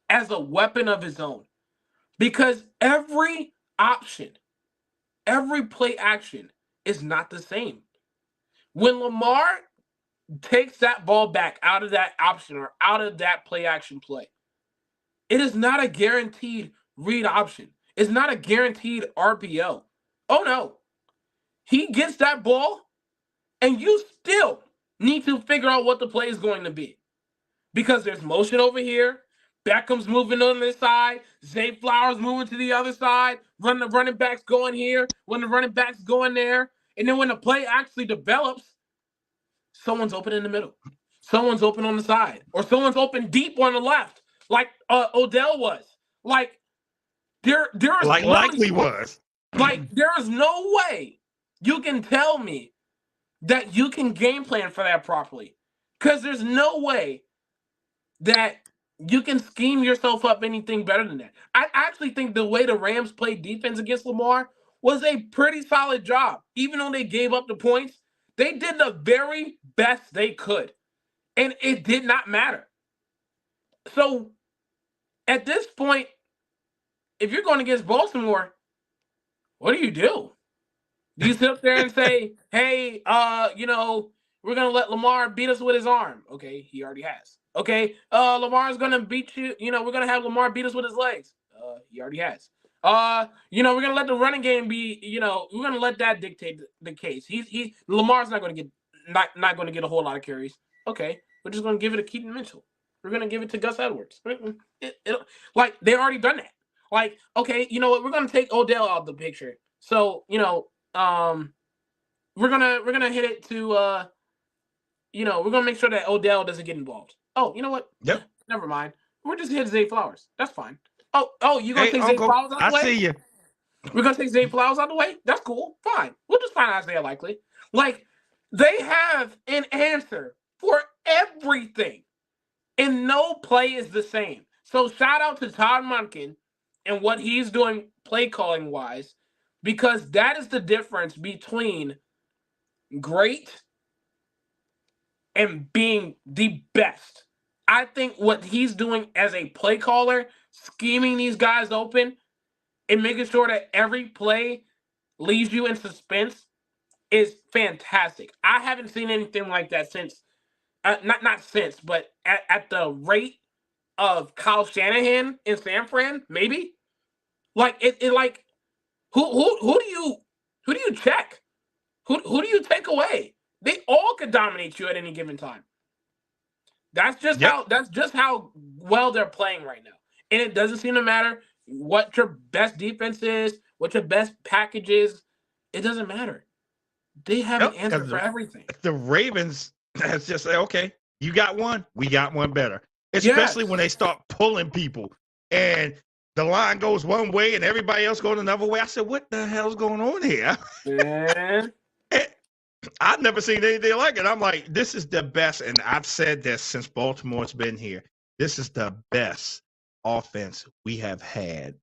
as a weapon of his own. Because every option, every play action is not the same. When Lamar takes that ball back out of that option or out of that play action play, it is not a guaranteed read option. It's not a guaranteed RPO. Oh no. He gets that ball and you still need to figure out what the play is going to be. Because there's motion over here. Beckham's moving on this side. Zay Flowers moving to the other side. When the running backs going here. When the running backs going there. And then when the play actually develops, someone's open in the middle. Someone's open on the side. Or someone's open deep on the left. Like Odell was. Like, there is likely was. Like, there is no way you can tell me that you can game plan for that properly. Because there's no way that you can scheme yourself up anything better than that. I actually think the way the Rams played defense against Lamar was a pretty solid job. Even though they gave up the points, they did the very best they could. And it did not matter. So, at this point, if you're going against Baltimore, what do? Do you sit up there and say, hey, we're going to let Lamar beat us with his arm? Okay, he already has. Okay, Lamar's going to beat you. We're going to have Lamar beat us with his legs. He already has. We're going to let the running game be, we're going to let that dictate the case. Lamar's not going to get not going to get a whole lot of carries. Okay, we're just going to give it to Keaton Mitchell. We're going to give it to Gus Edwards. Like, they already done that. Like, okay, you know what? We're going to take Odell out of the picture. So, we're gonna hit it to we're gonna make sure that Odell doesn't get involved. Oh, you know what? Yep. Never mind. We're just hitting Zay Flowers. That's fine. Oh, you gonna take Zay Flowers out the way? I see you. We're gonna take Zay Flowers out the way? That's cool. Fine. We'll just find Isaiah Likely. Like, they have an answer for everything. And no play is the same. So shout out to Todd Monken and what he's doing play calling wise, because that is the difference between great and being the best. I think what he's doing as a play caller, scheming these guys open and making sure that every play leaves you in suspense, is fantastic. I haven't seen anything like that since, not since, but at the rate of Kyle Shanahan in San Fran, maybe. Like like who do you check? Who do you take away? They all could dominate you at any given time. That's just how well they're playing right now. And it doesn't seem to matter what your best defense is, what your best package is. It doesn't matter. They have an answer for everything. The Ravens has just said, okay, you got one, we got one better. Especially when they start pulling people and the line goes one way and everybody else goes another way. I said, what the hell's going on here? Yeah. I've never seen anything like it. I'm like, this is the best. And I've said this since Baltimore's been here. This is the best offense we have had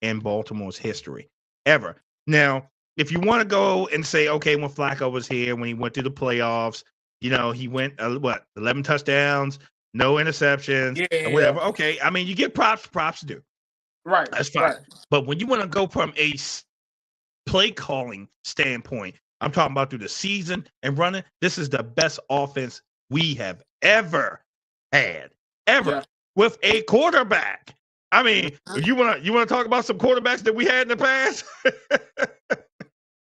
in Baltimore's history ever. Now, if you want to go and say, okay, when Flacco was here, when he went through the playoffs, you know, he went, 11 touchdowns, no interceptions, or whatever. Okay, I mean, you get props due. Right. That's fine. Right. But when you want to go from a play calling standpoint, I'm talking about through the season and running, this is the best offense we have ever had, with a quarterback. I mean, you want to talk about some quarterbacks that we had in the past?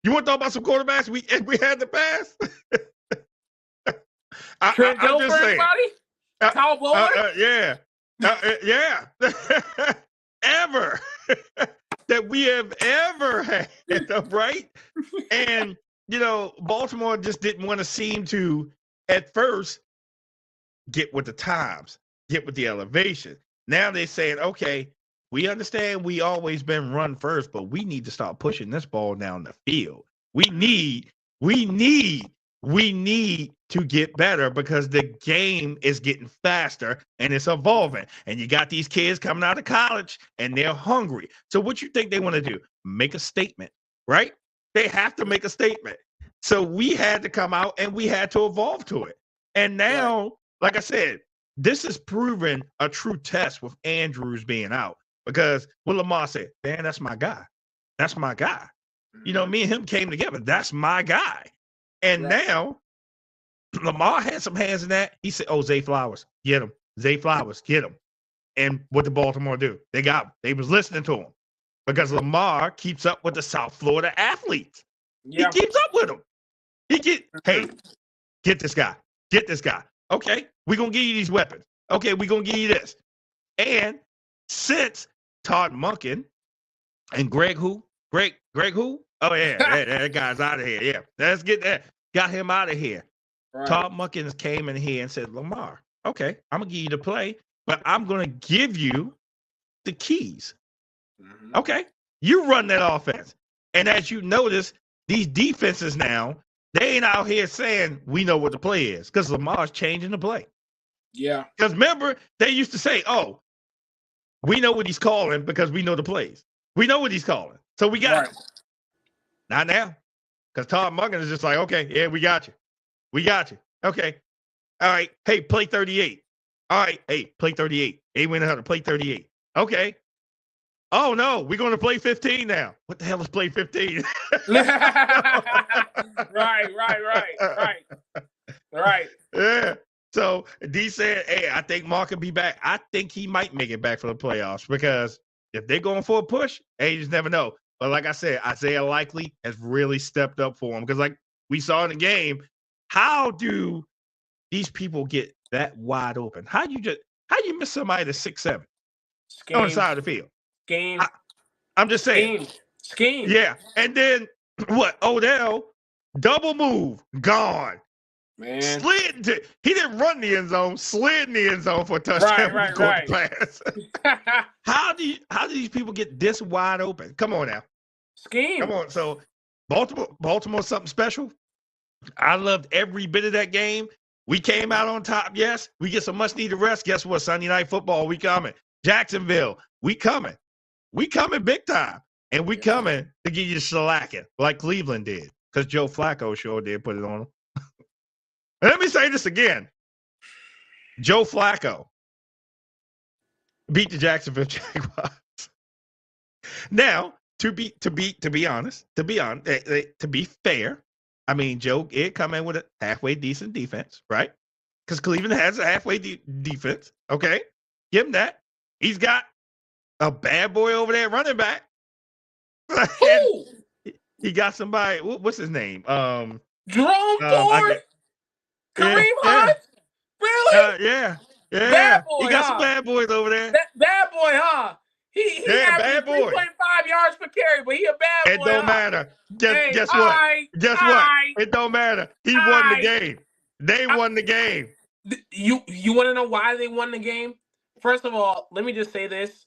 You want to talk about some quarterbacks we had in the past? Trent Dilfer, everybody? Kyle Boller? Yeah. Ever that we have ever had, right? And, you know, Baltimore just didn't want to seem to, at first, get with the times, get with the elevation. Now they're saying, okay, we understand we always been run first, but we need to start pushing this ball down the field. We need to get better because the game is getting faster and it's evolving. And you got these kids coming out of college and they're hungry. So what you think they want to do? Make a statement, right? They have to make a statement. So we had to come out and we had to evolve to it. And now, like I said, this is proven a true test with Andrews being out because what Lamar said, man, that's my guy. That's my guy. You know, me and him came together. That's my guy. And now Lamar had some hands in that. He said, oh, Zay Flowers, get him. Zay Flowers, get him. And what did Baltimore do? They got him. They was listening to him because Lamar keeps up with the South Florida athletes. Yeah. He keeps up with them. Hey, get this guy. Get this guy. Okay, we're going to give you these weapons. Okay, we're going to give you this. And since Todd Monken and Greg who? Oh, yeah, that guy's out of here. Yeah, let's get that. Got him out of here. Right. Todd Monken came in here and said, Lamar, okay, I'm going to give you the play, but I'm going to give you the keys. Mm-hmm. Okay, you run that offense. And as you notice, these defenses now, they ain't out here saying we know what the play is because Lamar's changing the play. Yeah. Because remember, they used to say, oh, we know what he's calling because we know the plays. We know what he's calling. So we got it. Not now. Because Todd Monken is just like, okay, yeah, we got you. We got you. Okay. All right. Hey, play 38. All right. Hey, play 38. Hey, we know how to play 38. Okay. Oh, no, we're going to play 15 now. What the hell is play 15? Right. Yeah. So D said, hey, I think Mark can be back. I think he might make it back for the playoffs because if they're going for a push, hey, you just never know. But like I said, Isaiah Likely has really stepped up for him because like we saw in the game, how do these people get that wide open? How you miss somebody that's 6'7" on the side of the field? Scheme. I'm just saying. Scheme. Yeah. And then what? Odell, double move, gone. Man. He didn't run the end zone, slid in the end zone for a touchdown. Right. Pass. How do these people get this wide open? Come on now. Scheme. Come on. So Baltimore's something special. I loved every bit of that game. We came out on top, yes. We get some much needed rest. Guess what? Sunday Night Football, we coming. Jacksonville, we coming. We coming big time. And we coming to give you the shellacking like Cleveland did. Because Joe Flacco sure did put it on them. Let me say this again. Joe Flacco beat the Jacksonville Jaguars. Now, to be fair, I mean, Joe did come in with a halfway decent defense, right? Because Cleveland has a halfway defense, okay? Give him that. He's got a bad boy over there running back. Who? He got somebody. What's his name? Jerome Ford? Kareem Hunt? Really? Yeah. Bad boy, he got some bad boys over there. Bad boy, huh? He bad boy. 3.5 yards per carry, but he a bad boy. It don't matter. Guess what? What? It don't matter. He won the game. They won the game. You want to know why they won the game? First of all, let me just say this.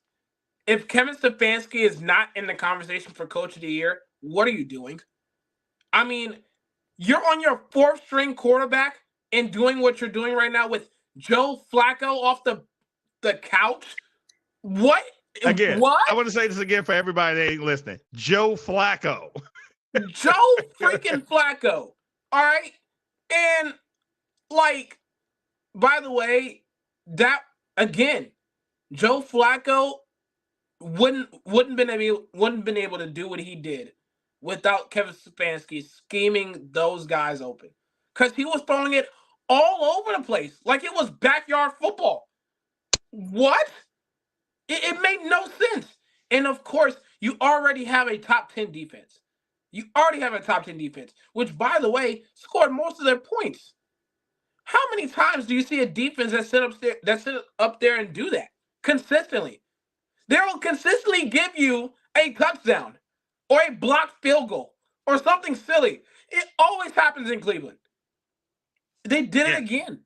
If Kevin Stefanski is not in the conversation for Coach of the Year, what are you doing? I mean, you're on your fourth string quarterback and doing what you're doing right now with Joe Flacco off the couch. What? Again, what? I want to say this again for everybody that ain't listening. Joe Flacco. Joe freaking Flacco. All right? And, like, by the way, that, again, Joe Flacco wouldn't been able to do what he did without Kevin Stefanski scheming those guys open. Because he was throwing it all over the place like it was backyard football. What? It made no sense. And of course, you already have a top 10 defense. Which, by the way, scored most of their points. How many times do you see a defense that sit up there and do that consistently? They will consistently give you a touchdown or a blocked field goal or something silly. It always happens in Cleveland. They did it again.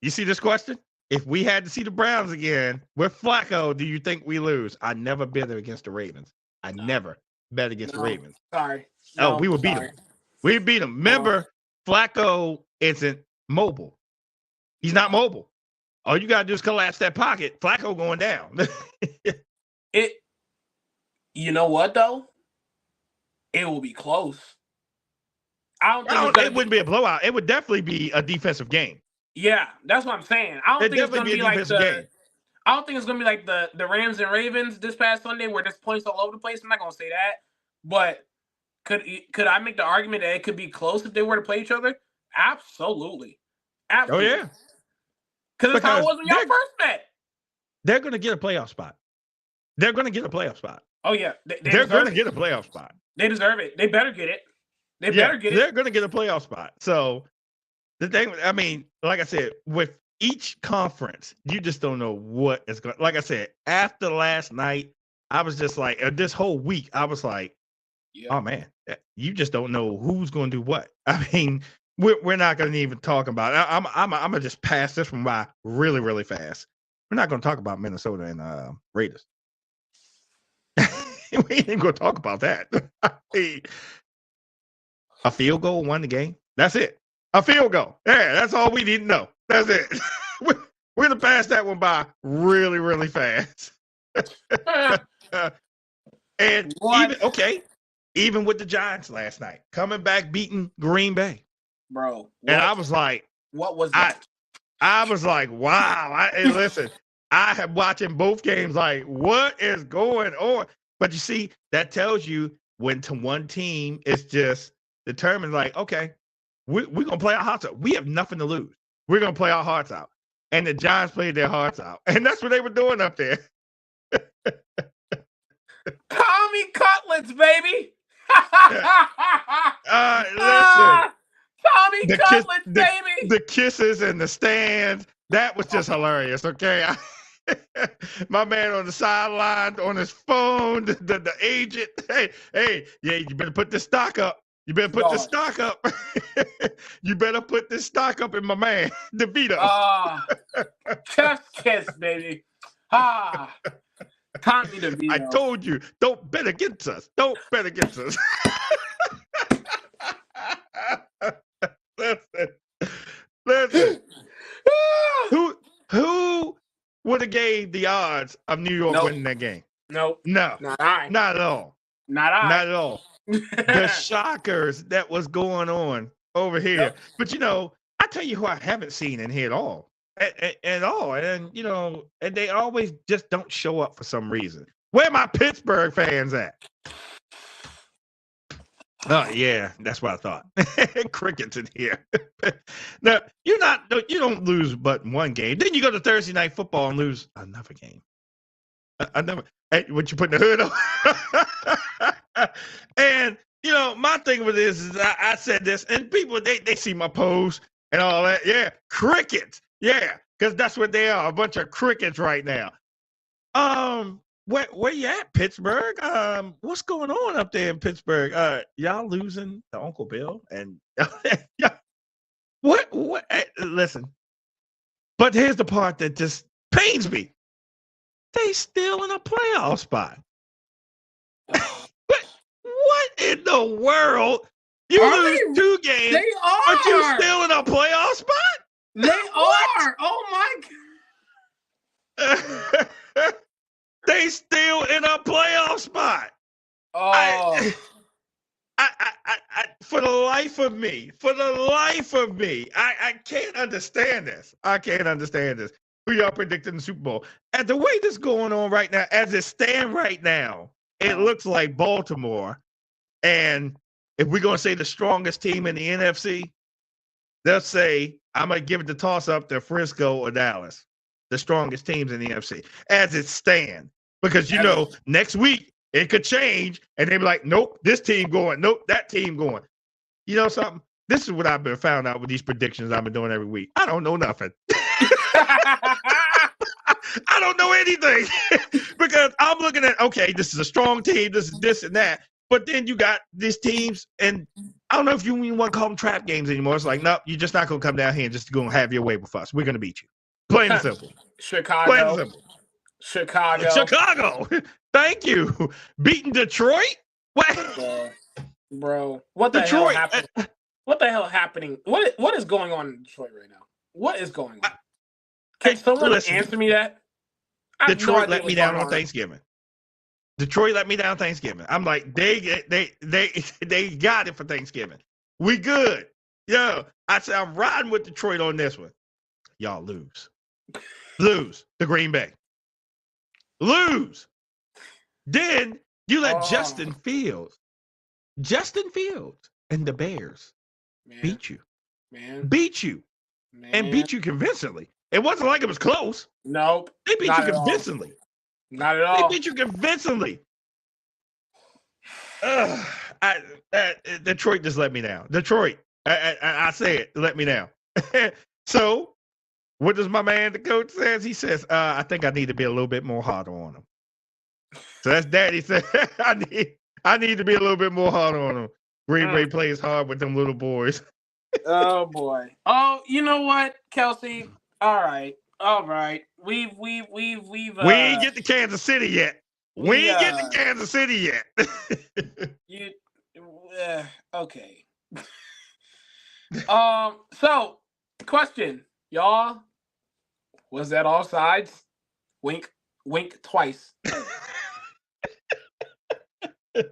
You see this question? If we had to see the Browns again with Flacco, do you think we lose? I never bet against the Ravens. I never bet against the Ravens. Sorry. We would beat them. We beat them. Remember, Flacco isn't mobile. He's not mobile. All you got to do is collapse that pocket. Flacco going down. You know what, though? It will be close. It wouldn't be a blowout. It would definitely be a defensive game. Yeah, that's what I'm saying. I don't think it's going to be like I don't think it's going to be like the Rams and Ravens this past Sunday where there's points all over the place. I'm not going to say that. But could I make the argument that it could be close if they were to play each other? Absolutely. Oh, yeah. Because that's how it was when y'all first met. They're going to get a playoff spot. Oh, yeah. They're going to get a playoff spot. They deserve it. They better get it. They're going to get a playoff spot. So the thing, I mean, like I said, with each conference, you just don't know what is going. Like I said, after last night, I was just like, this whole week, I was like, oh man, you just don't know who's going to do what. I mean, we're not going to even talk about it. I'm gonna just pass this one by really, really fast. We're not going to talk about Minnesota and Raiders. We ain't going to talk about that. A field goal won the game. That's it. A field goal. Yeah, that's all we need to know. That's it. We're going to pass that one by really, really fast. And even with the Giants last night, coming back, beating Green Bay. Bro. And I was like, what was that? I was like, wow. Listen, I have watching both games like, what is going on? But you see, that tells you when to one team is just determined, like, okay, we're going to play our hearts out. We have nothing to lose. We're going to play our hearts out. And the Giants played their hearts out. And that's what they were doing up there. Tommy Cutlets, baby. Listen. Tommy Cutlets, baby. The kisses and the stands. That was just hilarious, okay? My man on the sideline on his phone, the agent. Hey, yeah, you better put this stock up. You better put this stock up. You better put this stock up in my man, DeVito. Chef's kiss, baby. Tommy DeVito. I told you, don't bet against us. Don't bet against us. Listen. Who would have gave the odds of New York winning that game? No. Not at all. Not at all. The shockers that was going on over here. Yep. But, I tell you who I haven't seen in here at all. At all. And, and they always just don't show up for some reason. Where my Pittsburgh fans at? Oh yeah, that's what I thought. Crickets in here. No, you don't lose but one game. Then you go to Thursday night football and lose another game. Another. Hey, what you put in the hood on? And my thing with this is I said this, and people they see my post and all that. Yeah, crickets. Yeah, because that's what they are, a bunch of crickets right now. Where you at, Pittsburgh? What's going on up there in Pittsburgh? Y'all losing to Uncle Bill and what? Listen, but here's the part that just pains me. They still in a playoff spot. What in the world? You lose 2 games, but you still in a playoff spot? They are. Oh my God. They still in a playoff spot. Oh. I for the life of me, I can't understand this. Who y'all predicting the Super Bowl? And the way this is going on right now, as it stands right now, it looks like Baltimore. And if we're going to say the strongest team in the NFC, they'll say, I'm going to give it the toss-up to Frisco or Dallas, the strongest teams in the NFC, as it stands. Because, next week, it could change, and they be like, nope, this team going, nope, that team going. You know something? This is what I've been found out with these predictions I've been doing every week. I don't know nothing. I don't know anything because I'm looking at, okay, this is a strong team, this is this and that. But then you got these teams, and I don't know if you even want to call them trap games anymore. It's like, nope, you're just not going to come down here and just going to have your way with us. We're going to beat you. Plain and simple. Chicago. Plain and simple. Chicago. Thank you. Beating Detroit? What? Bro, what the hell happened? What the hell happening? What is going on in Detroit right now? What is going on? Can someone answer me that? Detroit let me down on Thanksgiving. I'm like, they got it for Thanksgiving. We good. Yo, I said I'm riding with Detroit on this one. Y'all lose. Lose to Green Bay. Lose. Then you let Justin Fields and the Bears beat you. Beat you convincingly. It wasn't like it was close. Nope. They beat you convincingly. Not at all. They beat you convincingly. Detroit just let me down. Detroit, I say it, let me down. So, what does my man, the coach, says? He says, I think I need to be a little bit more harder on him. So that's Daddy said, I need to be a little bit more harder on him. Green Bay plays hard with them little boys. Oh boy. Oh, you know what, Kelsey? All right. We ain't get to Kansas City yet. We ain't get to Kansas City yet. Okay. So question, y'all. Was that offsides? Wink twice.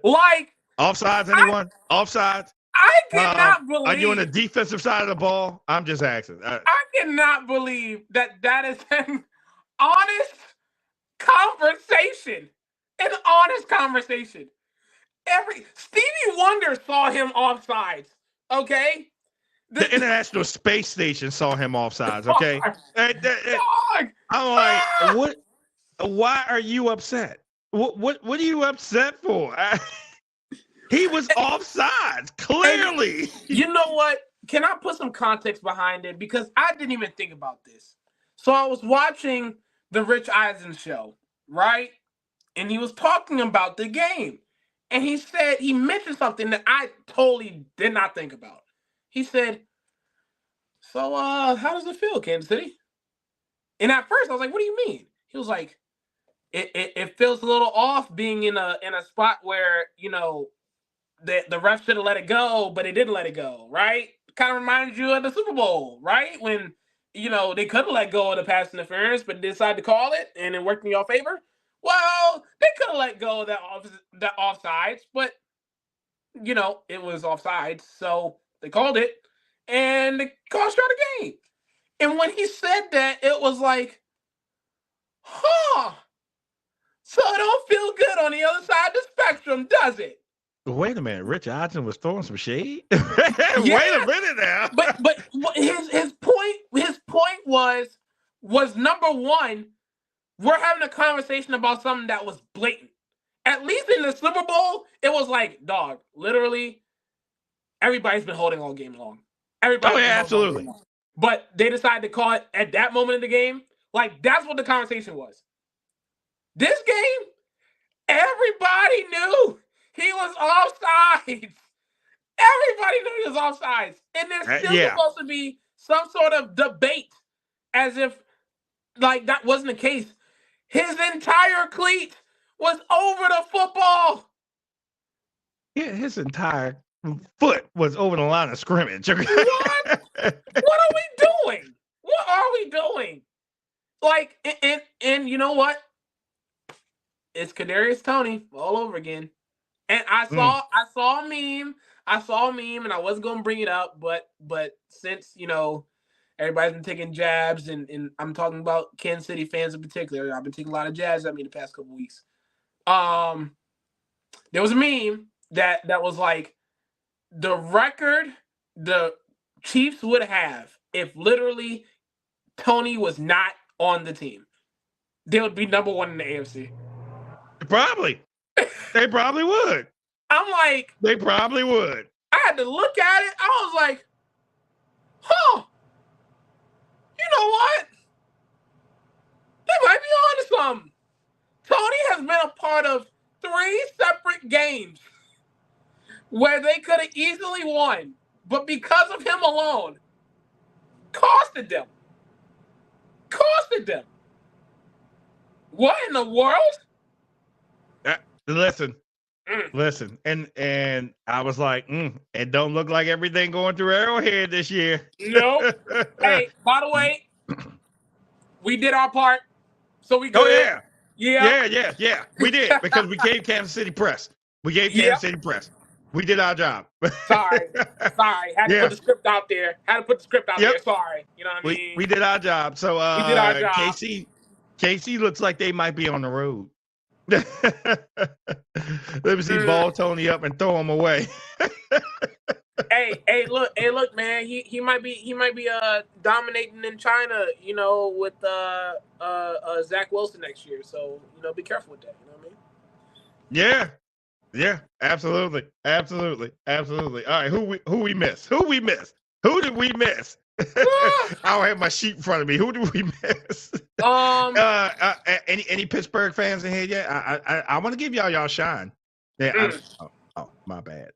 Like offsides, anyone? Offsides? I cannot believe. Are you on the defensive side of the ball? I'm just asking. I cannot believe that is an honest conversation. An honest conversation. Stevie Wonder saw him offsides. Okay. The International Space Station saw him offsides. Okay. I'm like, what? Why are you upset? What are you upset for? He was offsides, clearly. And you know what? Can I put some context behind it? Because I didn't even think about this. So I was watching the Rich Eisen show, right? And he was talking about the game. And he mentioned something that I totally did not think about. He said, so how does it feel, Kansas City? And at first I was like, what do you mean? He was like, it feels a little off being in a spot where, the ref should have let it go, but it didn't let it go, right? Kind of reminds you of the Super Bowl, right? When, they could have let go of the pass interference, but decided to call it, and it worked in your favor. Well, they could have let go of that offsides, but, it was offsides, so they called it, and they cost you the game. And when he said that, it was like, so it don't feel good on the other side of the spectrum, does it? Wait a minute, Rich Eisen was throwing some shade. Wait a minute now. But his point was number one. We're having a conversation about something that was blatant. At least in the Super Bowl, it was like, dog, literally, everybody's been holding all game long. Everybody. Absolutely. But they decided to call it at that moment in the game. Like, that's what the conversation was. This game, everybody knew he was offsides. Everybody knew he was offsides. And there's still supposed to be some sort of debate as if, like, that wasn't the case. His entire cleat was over the football. Yeah, his entire foot was over the line of scrimmage. What? What are we doing? What are we doing? Like, and you know what? It's Kadarius Toney all over again. And I saw a meme, and I wasn't gonna bring it up, but since everybody's been taking jabs, and I'm talking about Kansas City fans in particular. I've been taking a lot of jabs at me the past couple weeks. There was a meme that was like, the record the Chiefs would have if literally Toney was not on the team. They would be number one in the AFC. Probably. They probably would. I'm like, they probably would. I had to look at it. I was like, huh. You know what? They might be on to something. Toney has been a part of 3 separate games where they could have easily won, but because of him alone, costed them. What in the world? Listen, and I was like, it don't look like everything going through Arrowhead this year. No. Hey, by the way, we did our part, so we good. Oh yeah. We did because we gave Kansas City press. We did our job. Sorry. Had to put the script out there. Sorry. You know what I mean? We did our job. So we did our job. KC looks like they might be on the road. Let me see ball Toney up and throw him away. hey, look, man. He might be dominating in China, with Zach Wilson next year. So, be careful with that. You know what I mean? Yeah, absolutely. All right, who we miss? Who did we miss? I don't have my sheet in front of me. Who did we miss? Any Pittsburgh fans in here yet? I want to give y'all shine. Yeah. My bad.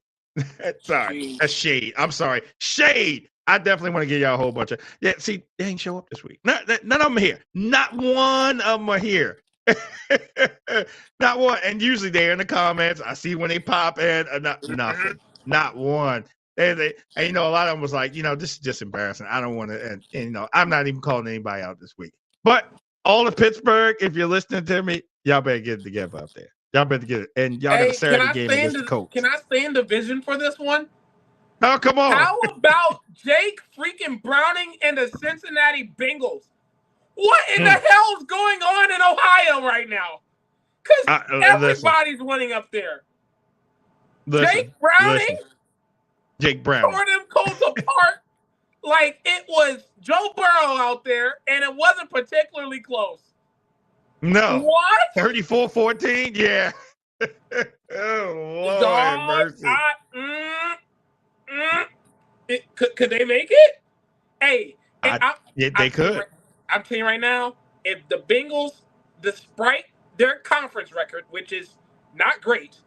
Sorry, that's shade. I'm sorry, shade. I definitely want to give y'all a whole bunch of. Yeah, see, they ain't show up this week. None of them are here. Not one of them are here. Not one. And usually they're in the comments. I see when they pop in. Nothing. Not one. And a lot of them was like, this is just embarrassing. I don't want to, and I'm not even calling anybody out this week. But all of Pittsburgh, if you're listening to me, y'all better get it together up there. Y'all better get it. And y'all got a Saturday game against the Colts. Can I stay in the vision for this one? No, come on. How about Jake freaking Browning and the Cincinnati Bengals? What in the hell is going on in Ohio right now? Because everybody's winning up there. Jake Brown tore them Colts apart like it was Joe Burrow out there, and it wasn't particularly close. No. What? 34-14? Yeah. Oh, Lord mercy. Could they make it? Hey. They could. I'm telling you right now, if the Bengals, despite their conference record, which is not great,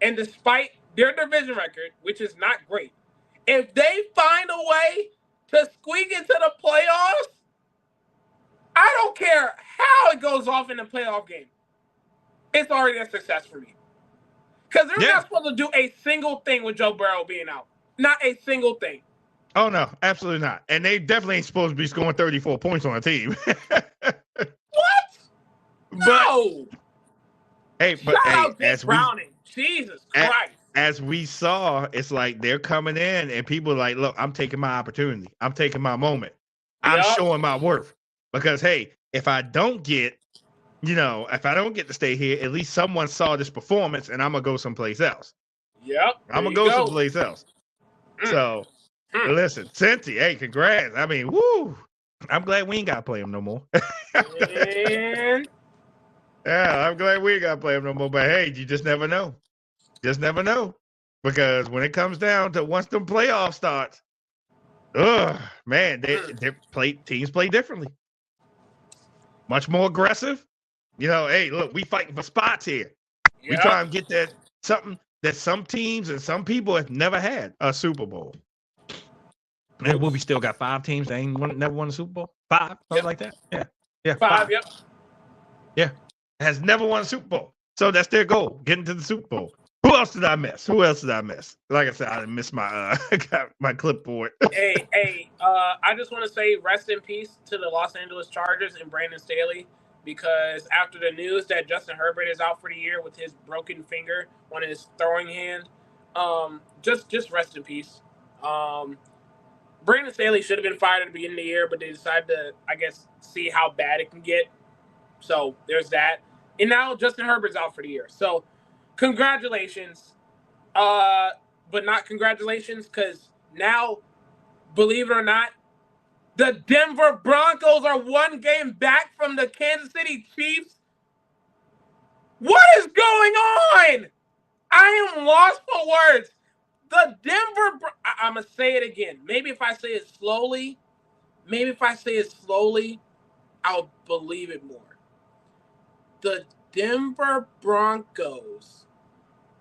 and despite their division record, which is not great, if they find a way to squeak into the playoffs, I don't care how it goes off in the playoff game. It's already a success for me. Because they're not supposed to do a single thing with Joe Burrow being out. Not a single thing. Oh, no, absolutely not. And they definitely ain't supposed to be scoring 34 points on a team. What? No. Shout out Jake Browning. Jesus Christ. As we saw, it's like they're coming in and people are like, look, I'm taking my opportunity. I'm taking my moment. I'm showing my worth. Because, hey, if I don't get to stay here, at least someone saw this performance and I'm going to go someplace else. Yep. I'm going to go someplace else. So, listen, Cincy, hey, congrats. I mean, woo. I'm glad we ain't got to play him no more. Man. Yeah, I'm glad we ain't got to play him no more. But, hey, you just never know. Just never know. Because when it comes down to once the playoff starts, man, teams play differently. Much more aggressive. You know, hey, look, we fighting for spots here. Yep. We try and get that something that some teams and some people have never had, a Super Bowl. And we still got 5 teams that never won a Super Bowl? 5, something like that? Yeah. 5, yep. Yeah. Has never won a Super Bowl. So that's their goal, getting to the Super Bowl. Who else did I miss? Like I said, I missed my my clipboard. hey, I just want to say rest in peace to the Los Angeles Chargers and Brandon Staley, because after the news that Justin Herbert is out for the year with his broken finger on his throwing hand, just rest in peace. Brandon Staley should have been fired at the beginning of the year, but they decided to, I guess, see how bad it can get. So there's that. And now Justin Herbert's out for the year. So congratulations. But not congratulations, because now, believe it or not, the Denver Broncos are 1 game back from the Kansas City Chiefs. What is going on? I am lost for words. The I'm going to say it again. Maybe if I say it slowly, I'll believe it more. The Denver Broncos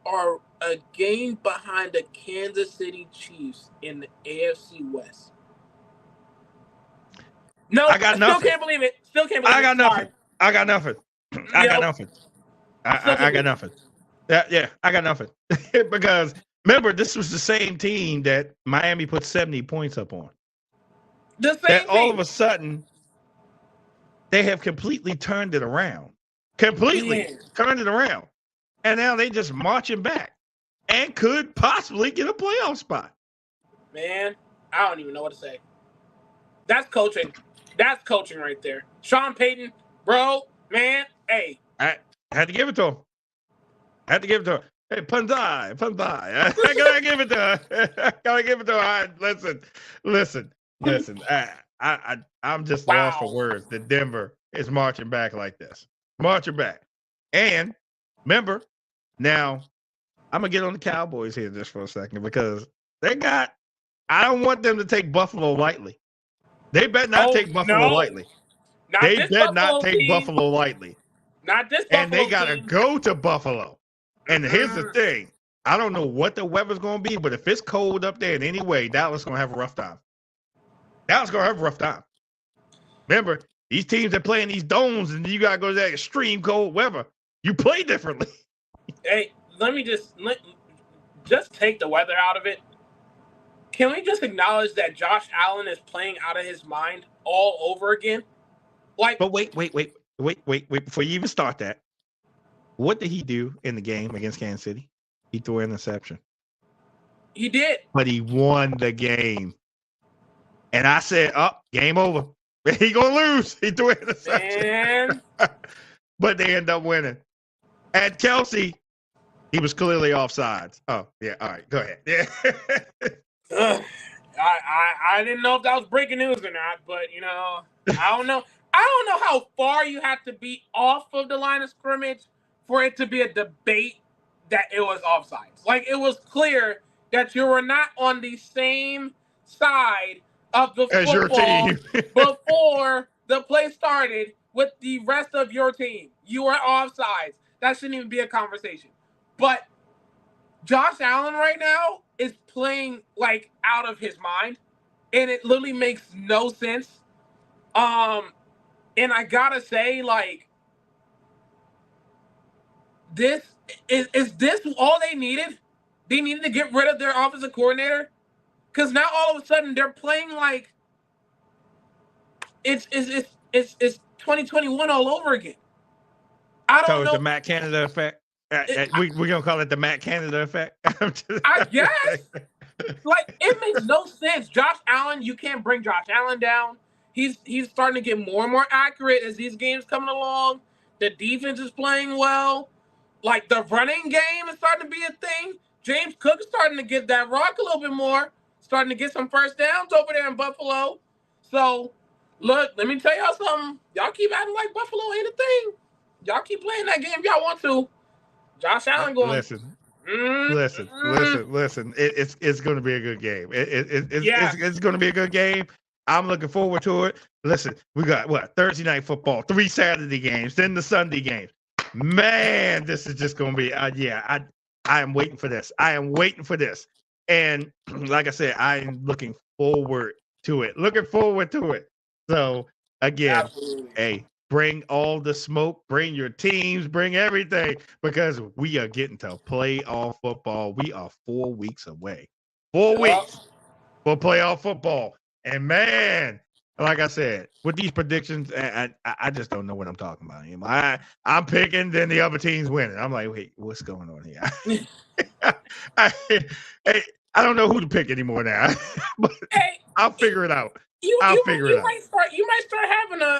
are a game behind the Kansas City Chiefs in the AFC West. No, I still can't believe it. I got nothing. I got nothing. I got nothing. Yeah, I got nothing. Because remember, this was the same team that Miami put 70 points up on. The same team. All of a sudden, they have completely turned it around. Turned it around. And now they just marching back and could possibly get a playoff spot. Man, I don't even know what to say. That's coaching. That's coaching right there. Sean Payton, bro, man, hey. I had to give it to him. Hey, Pandai. I gotta give it to her. All right, listen. I'm just lost for words that Denver is marching back like this. Marching back. And remember, now I'm gonna get on the Cowboys here just for a second, because I don't want them to take Buffalo lightly. They better not take Buffalo lightly. Not this Buffalo lightly. Not this Buffalo And they gotta go to Buffalo. And here's the thing. I don't know what the weather's gonna be, but if it's cold up there in any way, Dallas gonna have a rough time. Remember, these teams that play in these domes, and you gotta go to that extreme cold weather. You play differently. Hey, let me just take the weather out of it. Can we just acknowledge that Josh Allen is playing out of his mind all over again? But wait, before you even start that, what did he do in the game against Kansas City? He threw an interception. He did. But he won the game. And I said, game over. He gonna lose. He threw an interception. But they end up winning. And Kelsey, he was clearly offsides. Oh, yeah. All right. Go ahead. Yeah. I didn't know if that was breaking news or not, but I don't know. I don't know how far you have to be off of the line of scrimmage for it to be a debate that it was offsides. Like, it was clear that you were not on the same side of the as football your team. before the play started with the rest of your team. You were offsides. That shouldn't even be a conversation. But Josh Allen right now is playing like out of his mind, and it literally makes no sense. And I gotta say, like, this is this all they needed? They needed to get rid of their offensive coordinator, because now all of a sudden they're playing like it's 2021 all over again. I don't know. The Matt Canada effect. We're gonna call it the Matt Canada effect. I guess. Like, it makes no sense. Josh Allen, you can't bring Josh Allen down. He's starting to get more and more accurate as these games coming along. The defense is playing well. Like, the running game is starting to be a thing. James Cook is starting to get that rock a little bit more, starting to get some first downs over there in Buffalo. So, look, let me tell y'all something. Y'all keep acting like Buffalo ain't a thing. Y'all keep playing that game if y'all want to. Josh Allen going. Listen. It's going to be a good game. It's going to be a good game. I'm looking forward to it. Listen, we got Thursday night football, 3 Saturday games, then the Sunday games. Man, this is just going to be. I am waiting for this. And like I said, I am looking forward to it. So again, Absolutely. hey, bring all the smoke, bring your teams, bring everything, because we are getting to playoff football. We are 4 weeks away. 4 weeks for playoff football. And man, like I said, with these predictions, I just don't know what I'm talking about anymore. I'm picking, then the other team's winning. I'm like, wait, what's going on here? I don't know who to pick anymore now, but I'll figure it out. You might start having a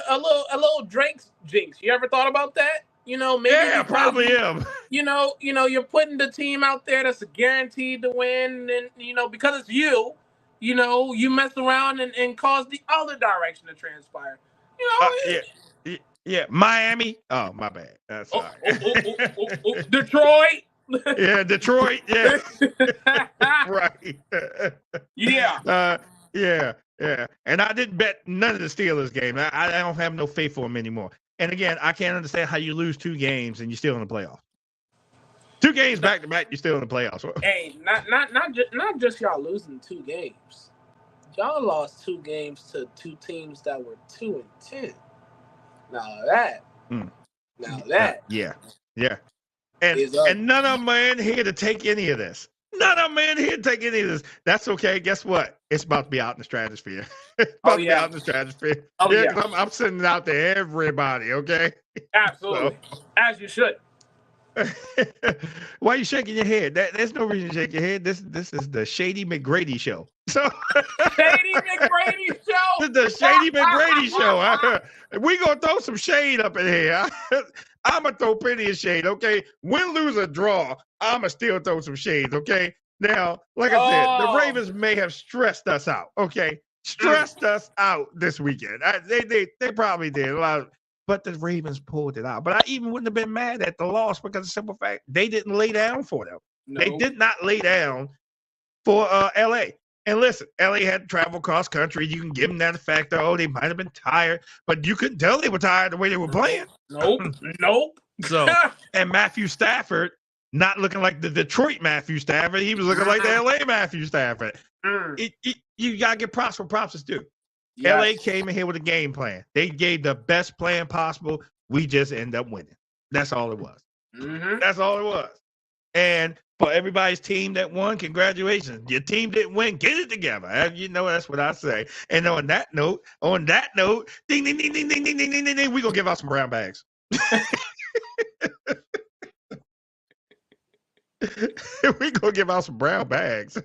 little Drake's jinx. You ever thought about that? Maybe I probably am. You're putting the team out there that's guaranteed to win, and because it's you, you mess around and cause the other direction to transpire. Yeah, Miami. Oh, my bad. That's all right. Detroit. Yeah, Detroit. Yeah, right. Yeah. And I didn't bet none of the Steelers game. I don't have no faith for them anymore. And again, I can't understand how you lose 2 games and you're still in the playoffs. 2 games back to back, you're still in the playoffs. Hey, not just y'all losing 2 games. Y'all lost 2 games to 2 teams that were 2-10. Now that. Yeah. And none of them are in here to take any of this. That's okay. Guess what? It's about to be out in the stratosphere. Out in the stratosphere. I'm sending it out to everybody, okay? Absolutely. As you should. Why are you shaking your head? There's no reason to shake your head. This is the Shady McGrady show. Shady McGrady show. The Shady McGrady show. We gonna throw some shade up in here. I'm gonna throw plenty of shade. Okay, win, lose, or draw, I'm gonna still throw some shades. Okay. Now, like I said, the Ravens may have stressed us out. Okay, us out this weekend. They probably did a lot. But the Ravens pulled it out. But I even wouldn't have been mad at the loss because of the simple fact they didn't lay down for them. No. They did not lay down for L.A. And listen, L.A. had to travel cross country. You can give them that factor. Oh, they might have been tired, but you couldn't tell they were tired the way they were playing. Nope. So, and Matthew Stafford, not looking like the Detroit Matthew Stafford. He was looking like the L.A. Matthew Stafford. You got to get props for props is due. Yes. LA came in here with a game plan. They gave the best plan possible. We just end up winning. That's all it was. That's all it was. And for everybody's team that won, congratulations. Your team didn't win. Get it together. That's what I say. And on that note, ding, ding, ding, ding, ding, ding, ding, ding, ding, ding, we're going to give out some brown bags. We're going to give out some brown bags.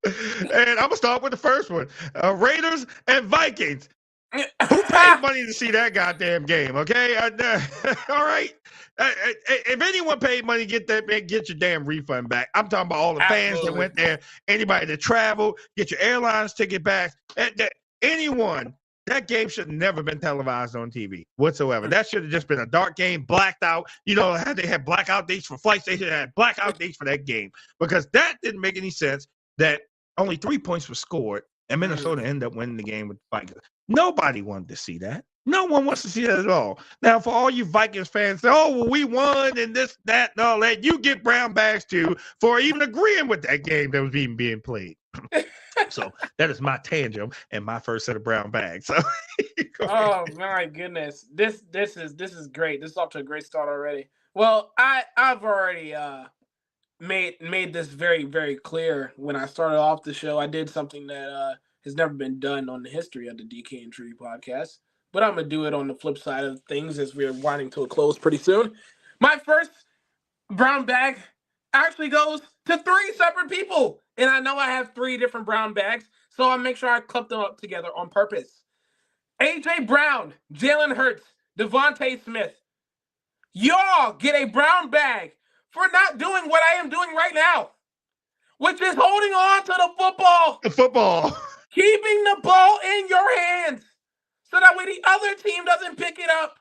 And I'm going to start with the first one. Raiders and Vikings. Who paid money to see that goddamn game, okay? All right. If anyone paid money, get your damn refund back. I'm talking about all the fans that went there, anybody that traveled, get your airlines ticket back. Anyone, that game should have never been televised on TV whatsoever. That should have just been a dark game, blacked out. They had blackout dates for flights. They should have had blackout dates for that game because that didn't make any sense that only 3 points were scored and Minnesota ended up winning the game with the Vikings. Nobody wanted to see that. No one wants to see that at all. Now, for all you Vikings fans, we won and this, that, and all that, you get brown bags too for even agreeing with that game that was even being played. So that is my tangent and my first set of brown bags. So, oh my goodness, this is great. This is off to a great start already. Well, I've already made this very, very clear when I started off the show. I did something that has never been done on the history of the DK and Trudy podcast, but I'm gonna do it on the flip side of things as we're winding to a close pretty soon. My first brown bag actually goes to 3 separate people. And I know I have 3 different brown bags, so I'll make sure I clump them up together on purpose. A.J. Brown, Jalen Hurts, Devontae Smith. Y'all get a brown bag for not doing what I am doing right now, which is holding on to the football. The football. Keeping the ball in your hands so that way the other team doesn't pick it up.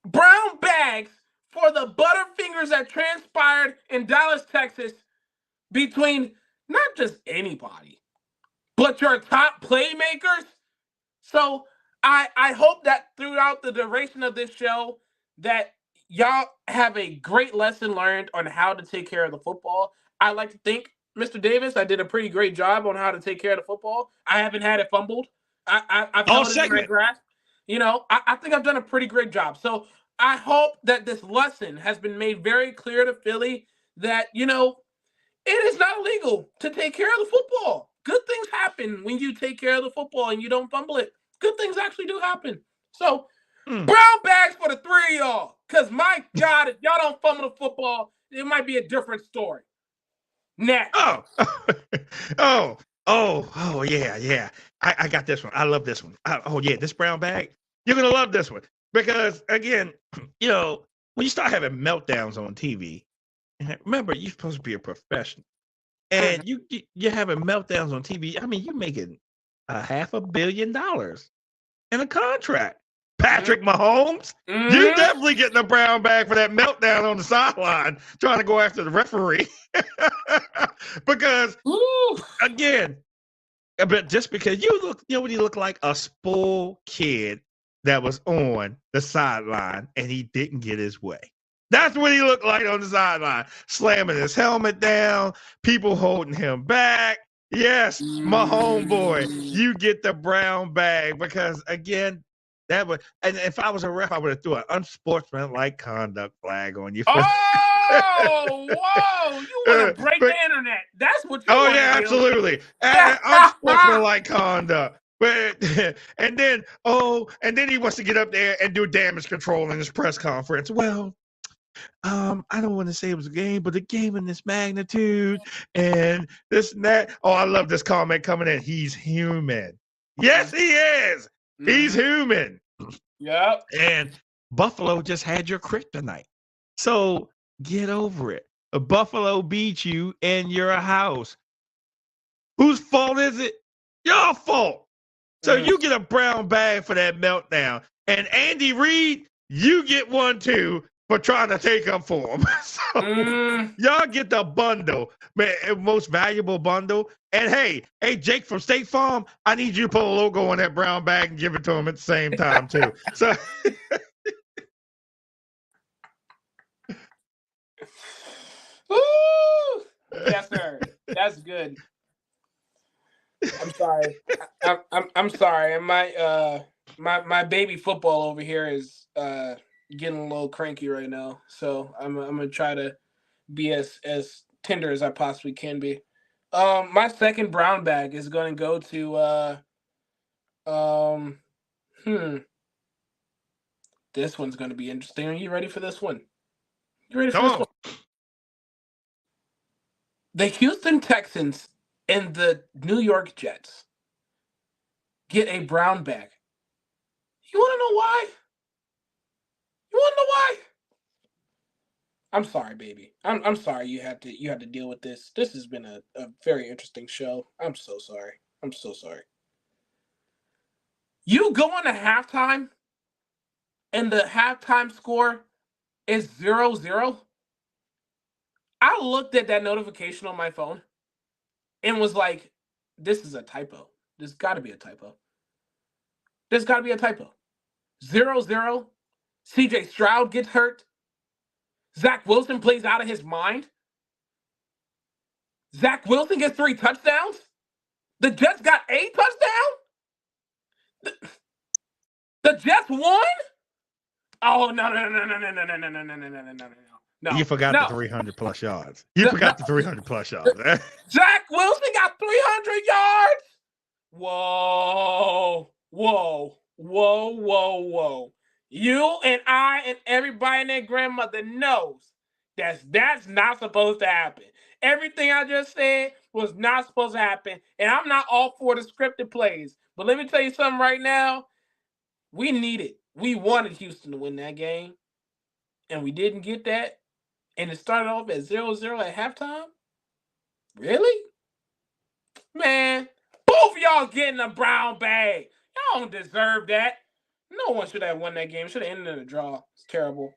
Brown bags for the Butterfingers that transpired in Dallas, Texas between not just anybody, but your top playmakers. So I hope that throughout the duration of this show that y'all have a great lesson learned on how to take care of the football. I like to think, Mr. Davis, I did a pretty great job on how to take care of the football. I haven't had it fumbled. I've held it in my grasp. You know, I think I've done a pretty great job. So I hope that this lesson has been made very clear to Philly that, you know, it is not illegal to take care of the football. Good things happen when you take care of the football and you don't fumble it. Good things actually do happen. So, brown bags for the three of y'all. Because, my God, if y'all don't fumble the football, it might be a different story. Next. Yeah. I got this one. I love this one. This brown bag. You're going to love this one. Because, again, you know, when you start having meltdowns on TV, remember, you're supposed to be a professional. And you're having meltdowns on TV. I mean, you're making $500 million in a contract. Patrick Mahomes, you definitely getting a brown bag for that meltdown on the sideline trying to go after the referee. Because, again, but just because you look like a spoiled kid that was on the sideline and he didn't get his way. That's what he looked like on the sideline, slamming his helmet down, people holding him back. Yes, my homeboy, you get the brown bag because, again, that would. And if I was a ref, I would have threw an unsportsmanlike conduct flag on you. Oh, whoa! You want to break the internet? That's what you want to do. Absolutely. Unsportsmanlike conduct. But and then he wants to get up there and do damage control in his press conference. Well, I don't want to say it was a game, but a game in this magnitude and this and that. Oh, I love this comment coming in. He's human. Yes, he is. He's human. Yep. And Buffalo just had your kryptonite. So get over it. Buffalo beat you in your house. Whose fault is it? Your fault. So you get a brown bag for that meltdown. And Andy Reid, you get one too for trying to take up for him. So y'all get the bundle, man, most valuable bundle. And hey, Jake from State Farm, I need you to put a logo on that brown bag and give it to him at the same time too. So yes, sir. That's good. I'm sorry. I'm sorry. And my baby football over here is getting a little cranky right now. So I'm gonna try to be as tender as I possibly can be. My second brown bag is gonna go to this one's gonna be interesting. Are you ready for this one? You ready for this one? The Houston Texans and the New York Jets get a brown bag. You want to know why? You want to know why? I'm sorry, baby. I'm sorry you had to deal with this. This has been a very interesting show. I'm so sorry. I'm so sorry. You go into halftime and the halftime score is 0-0. I looked at that notification on my phone and was like, this is a typo. There's got to be a typo. There's got to be a typo. 0-0. CJ Stroud gets hurt. Zach Wilson plays out of his mind. Zach Wilson gets 3 touchdowns. The Jets got a touchdown. The Jets won? Oh, no. No, you forgot the 300 plus yards. You forgot the 300 plus yards. Zach Wilson got 300 yards. Whoa. You and I and everybody and their grandmother knows that's not supposed to happen. Everything I just said was not supposed to happen. And I'm not all for the scripted plays. But let me tell you something right now. We need it. We wanted Houston to win that game. And we didn't get that. and it started off at 0-0 at halftime? Really? Man, both of y'all getting a brown bag. Y'all don't deserve that. No one should have won that game. Should have ended in a draw. It's terrible.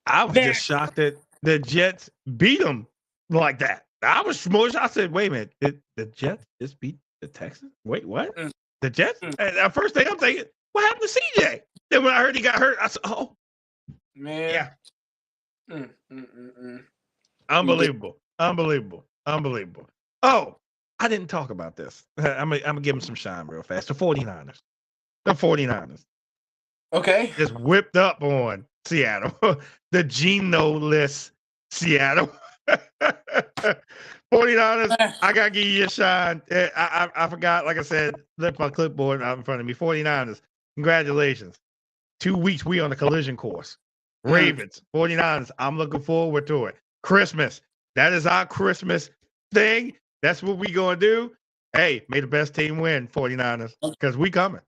I was just shocked that the Jets beat them like that. I was more shocked. I said, wait a minute, did the Jets just beat the Texans? Wait, what? The Jets? And the first thing I'm thinking, what happened to CJ? Then when I heard he got hurt, I said, oh. Man. Yeah. Unbelievable. Unbelievable. Unbelievable. Oh, I didn't talk about this. I'm going to give them some shine real fast. The 49ers. The 49ers. Okay. Just whipped up on Seattle. The Geno-less Seattle. 49ers, I got to give you a shine. I forgot, like I said, left my clipboard out in front of me. 49ers, congratulations. 2 weeks, we on the collision course. Ravens, 49ers, I'm looking forward to it. Christmas, that is our Christmas thing. That's what we going to do. Hey, may the best team win, 49ers, because we coming.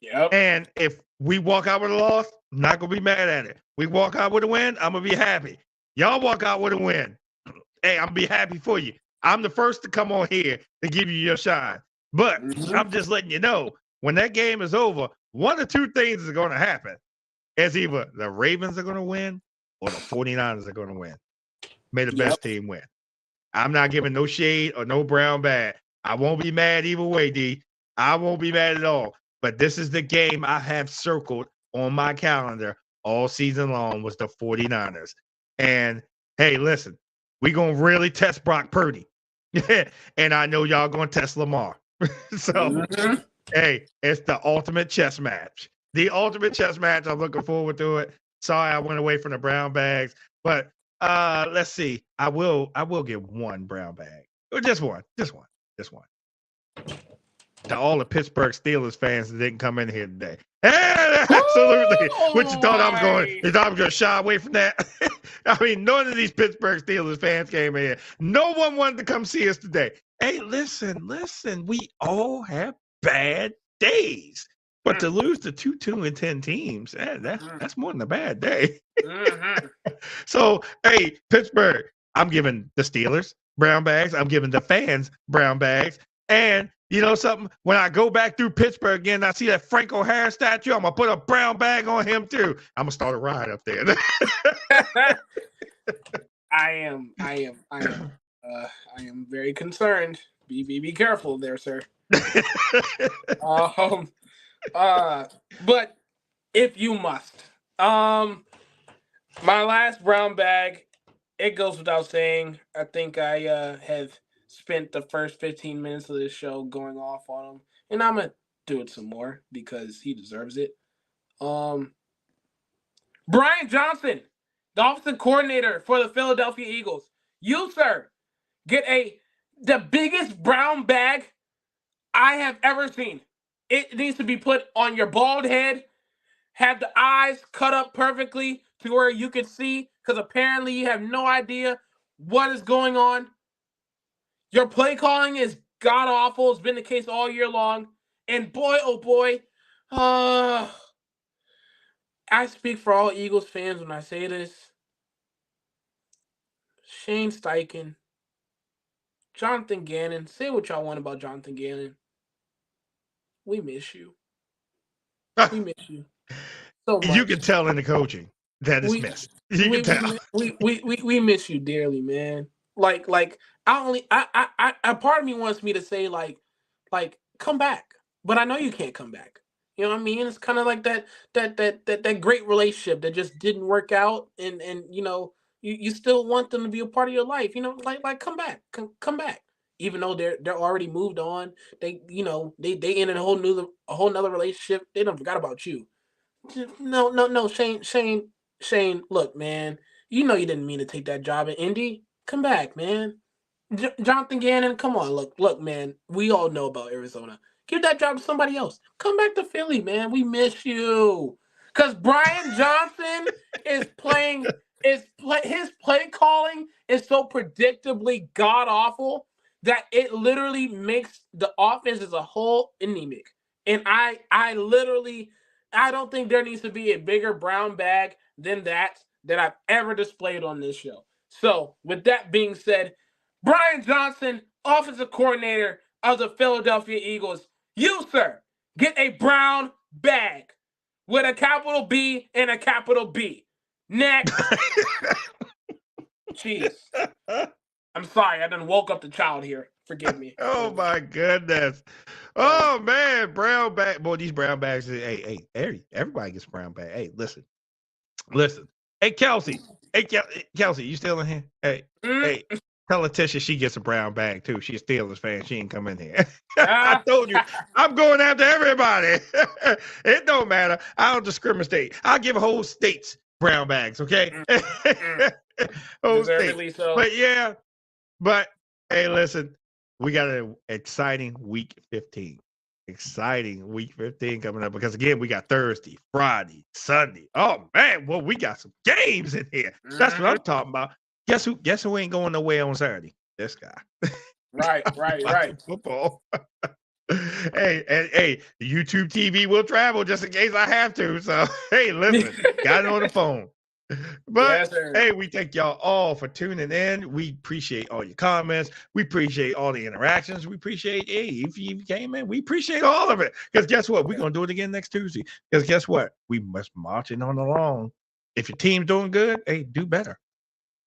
Yep. And if we walk out with a loss, I'm not going to be mad at it. We walk out with a win, I'm going to be happy. Y'all walk out with a win. Hey, I'm going to be happy for you. I'm the first to come on here to give you your shine. But I'm just letting you know, when that game is over, one of two things is going to happen. It's either the Ravens are going to win or the 49ers are going to win. May the best team win. I'm not giving no shade or no brown bag. I won't be mad either way, D. I won't be mad at all. But this is the game I have circled on my calendar all season long was the 49ers. And, hey, listen, we're going to really test Brock Purdy. And I know y'all going to test Lamar. So, hey, it's the ultimate chess match. The ultimate chess match. I'm looking forward to it. Sorry I went away from the brown bags. But let's see. I will give one brown bag. Or just one. Just one. To all the Pittsburgh Steelers fans that didn't come in here today. Absolutely. What you thought I was going? You thought I was going to shy away from that? I mean, none of these Pittsburgh Steelers fans came in. No one wanted to come see us today. Hey, listen. We all have bad days. But to lose to 2-2-10 teams, that's more than a bad day. So, hey, Pittsburgh, I'm giving the Steelers brown bags. I'm giving the fans brown bags. And you know something? When I go back through Pittsburgh again, I see that Franco Harris statue. I'm going to put a brown bag on him, too. I'm going to start a ride up there. I am very concerned. Be careful there, sir. But if you must, my last brown bag, it goes without saying. I think I have spent the first 15 minutes of this show going off on him, and I'm gonna do it some more because he deserves it. Brian Johnson, the offensive coordinator for the Philadelphia Eagles. You, sir, get the biggest brown bag I have ever seen. It needs to be put on your bald head, have the eyes cut up perfectly to where you can see, because apparently you have no idea what is going on. Your play calling is god-awful. It's been the case all year long. And boy, oh boy, I speak for all Eagles fans when I say this. Shane Steichen, Jonathan Gannon, say what y'all want about Jonathan Gannon. We miss you. We miss you so much. You can tell in the coaching that it's missed. You can tell. We miss you dearly, man. Like I part of me wants me to say like come back, but I know you can't come back. You know what I mean? It's kind of like that great relationship that just didn't work out, and you know you still want them to be a part of your life. You know, like come back, come back. Even though they're already moved on, they ended a whole nother relationship. They don't forgot about you. No, Shane. Look, man, you know you didn't mean to take that job in Indy. Come back, man. Jonathan Gannon, come on. Look, man. We all know about Arizona. Give that job to somebody else. Come back to Philly, man. We miss you. Because Brian Johnson is playing. His play calling is so predictably god awful that it literally makes the offense as a whole anemic. And I don't think there needs to be a bigger brown bag than that that I've ever displayed on this show. So, with that being said, Brian Johnson, offensive coordinator of the Philadelphia Eagles, you, sir, get a brown bag with a capital B and a capital B. Next. Jeez. I'm sorry, I done woke up the child here. Forgive me. Oh my goodness. Oh man, brown bag. Boy, these brown bags. Hey, everybody gets brown bag. Hey, listen. Hey, Kelsey. Hey, Kelsey, you still in here? Hey, tell Letitia she gets a brown bag too. She's a Steelers fan. She ain't come in here. I told you, I'm going after everybody. It don't matter. I don't discriminate. I'll give whole states brown bags, okay? Whole states. So. But hey, listen, we got an exciting week 15. Exciting week 15 coming up because again, we got Thursday, Friday, Sunday. Oh man, well, we got some games in here. That's what I'm talking about. Guess who ain't going nowhere on Saturday? This guy. Right. Football. Hey, the YouTube TV will travel just in case I have to. So hey, listen, got it on the phone. But yes, hey, we thank y'all all for tuning in. We appreciate all your comments. We appreciate all the interactions. We appreciate, hey, if you came in, we appreciate all of it. Because guess what? We're going to do it again next Tuesday. Because guess what? We must marching on along. If your team's doing good, hey, do better.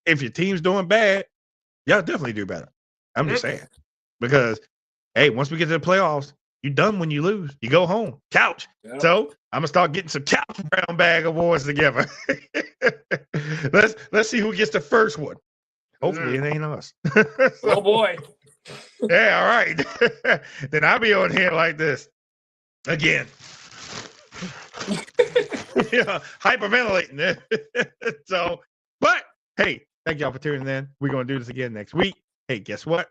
If your team's doing bad, y'all definitely do better. I'm just saying. Because, hey, once we get to the playoffs, you're done when you lose. You go home. Couch. Yep. So I'm gonna start getting some couch brown bag awards together. Let's see who gets the first one. Hopefully it ain't us. Oh boy. Yeah, all right. Then I'll be on here like this. Again. Yeah, hyperventilating. So, but hey, thank y'all for tuning in. We're gonna do this again next week. Hey, guess what?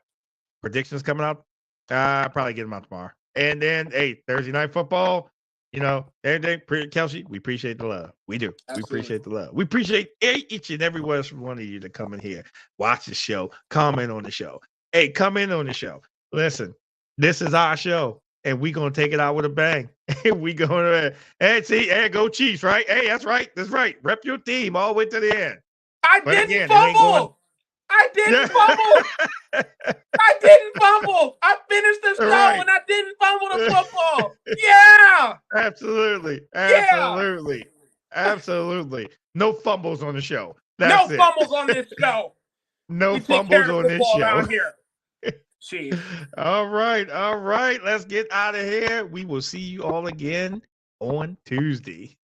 Predictions coming up. I'll probably get them out tomorrow. And then, hey, Thursday night football, you know, everything. Kelsey, we appreciate the love. We do. Absolutely. We appreciate the love. We appreciate each and every one of you to come in here, watch the show, comment on the show. Hey, come in on the show. Listen, this is our show, and we're going to take it out with a bang. We going to, go Chiefs, right? Hey, that's right. That's right. Rep your team all the way to the end. I didn't fumble. I didn't fumble. I finished the show and I didn't fumble the football. Yeah. Absolutely. No fumbles on the show. No fumbles on this show. No fumbles on this show. Here. Jeez. All right. Let's get out of here. We will see you all again on Tuesday.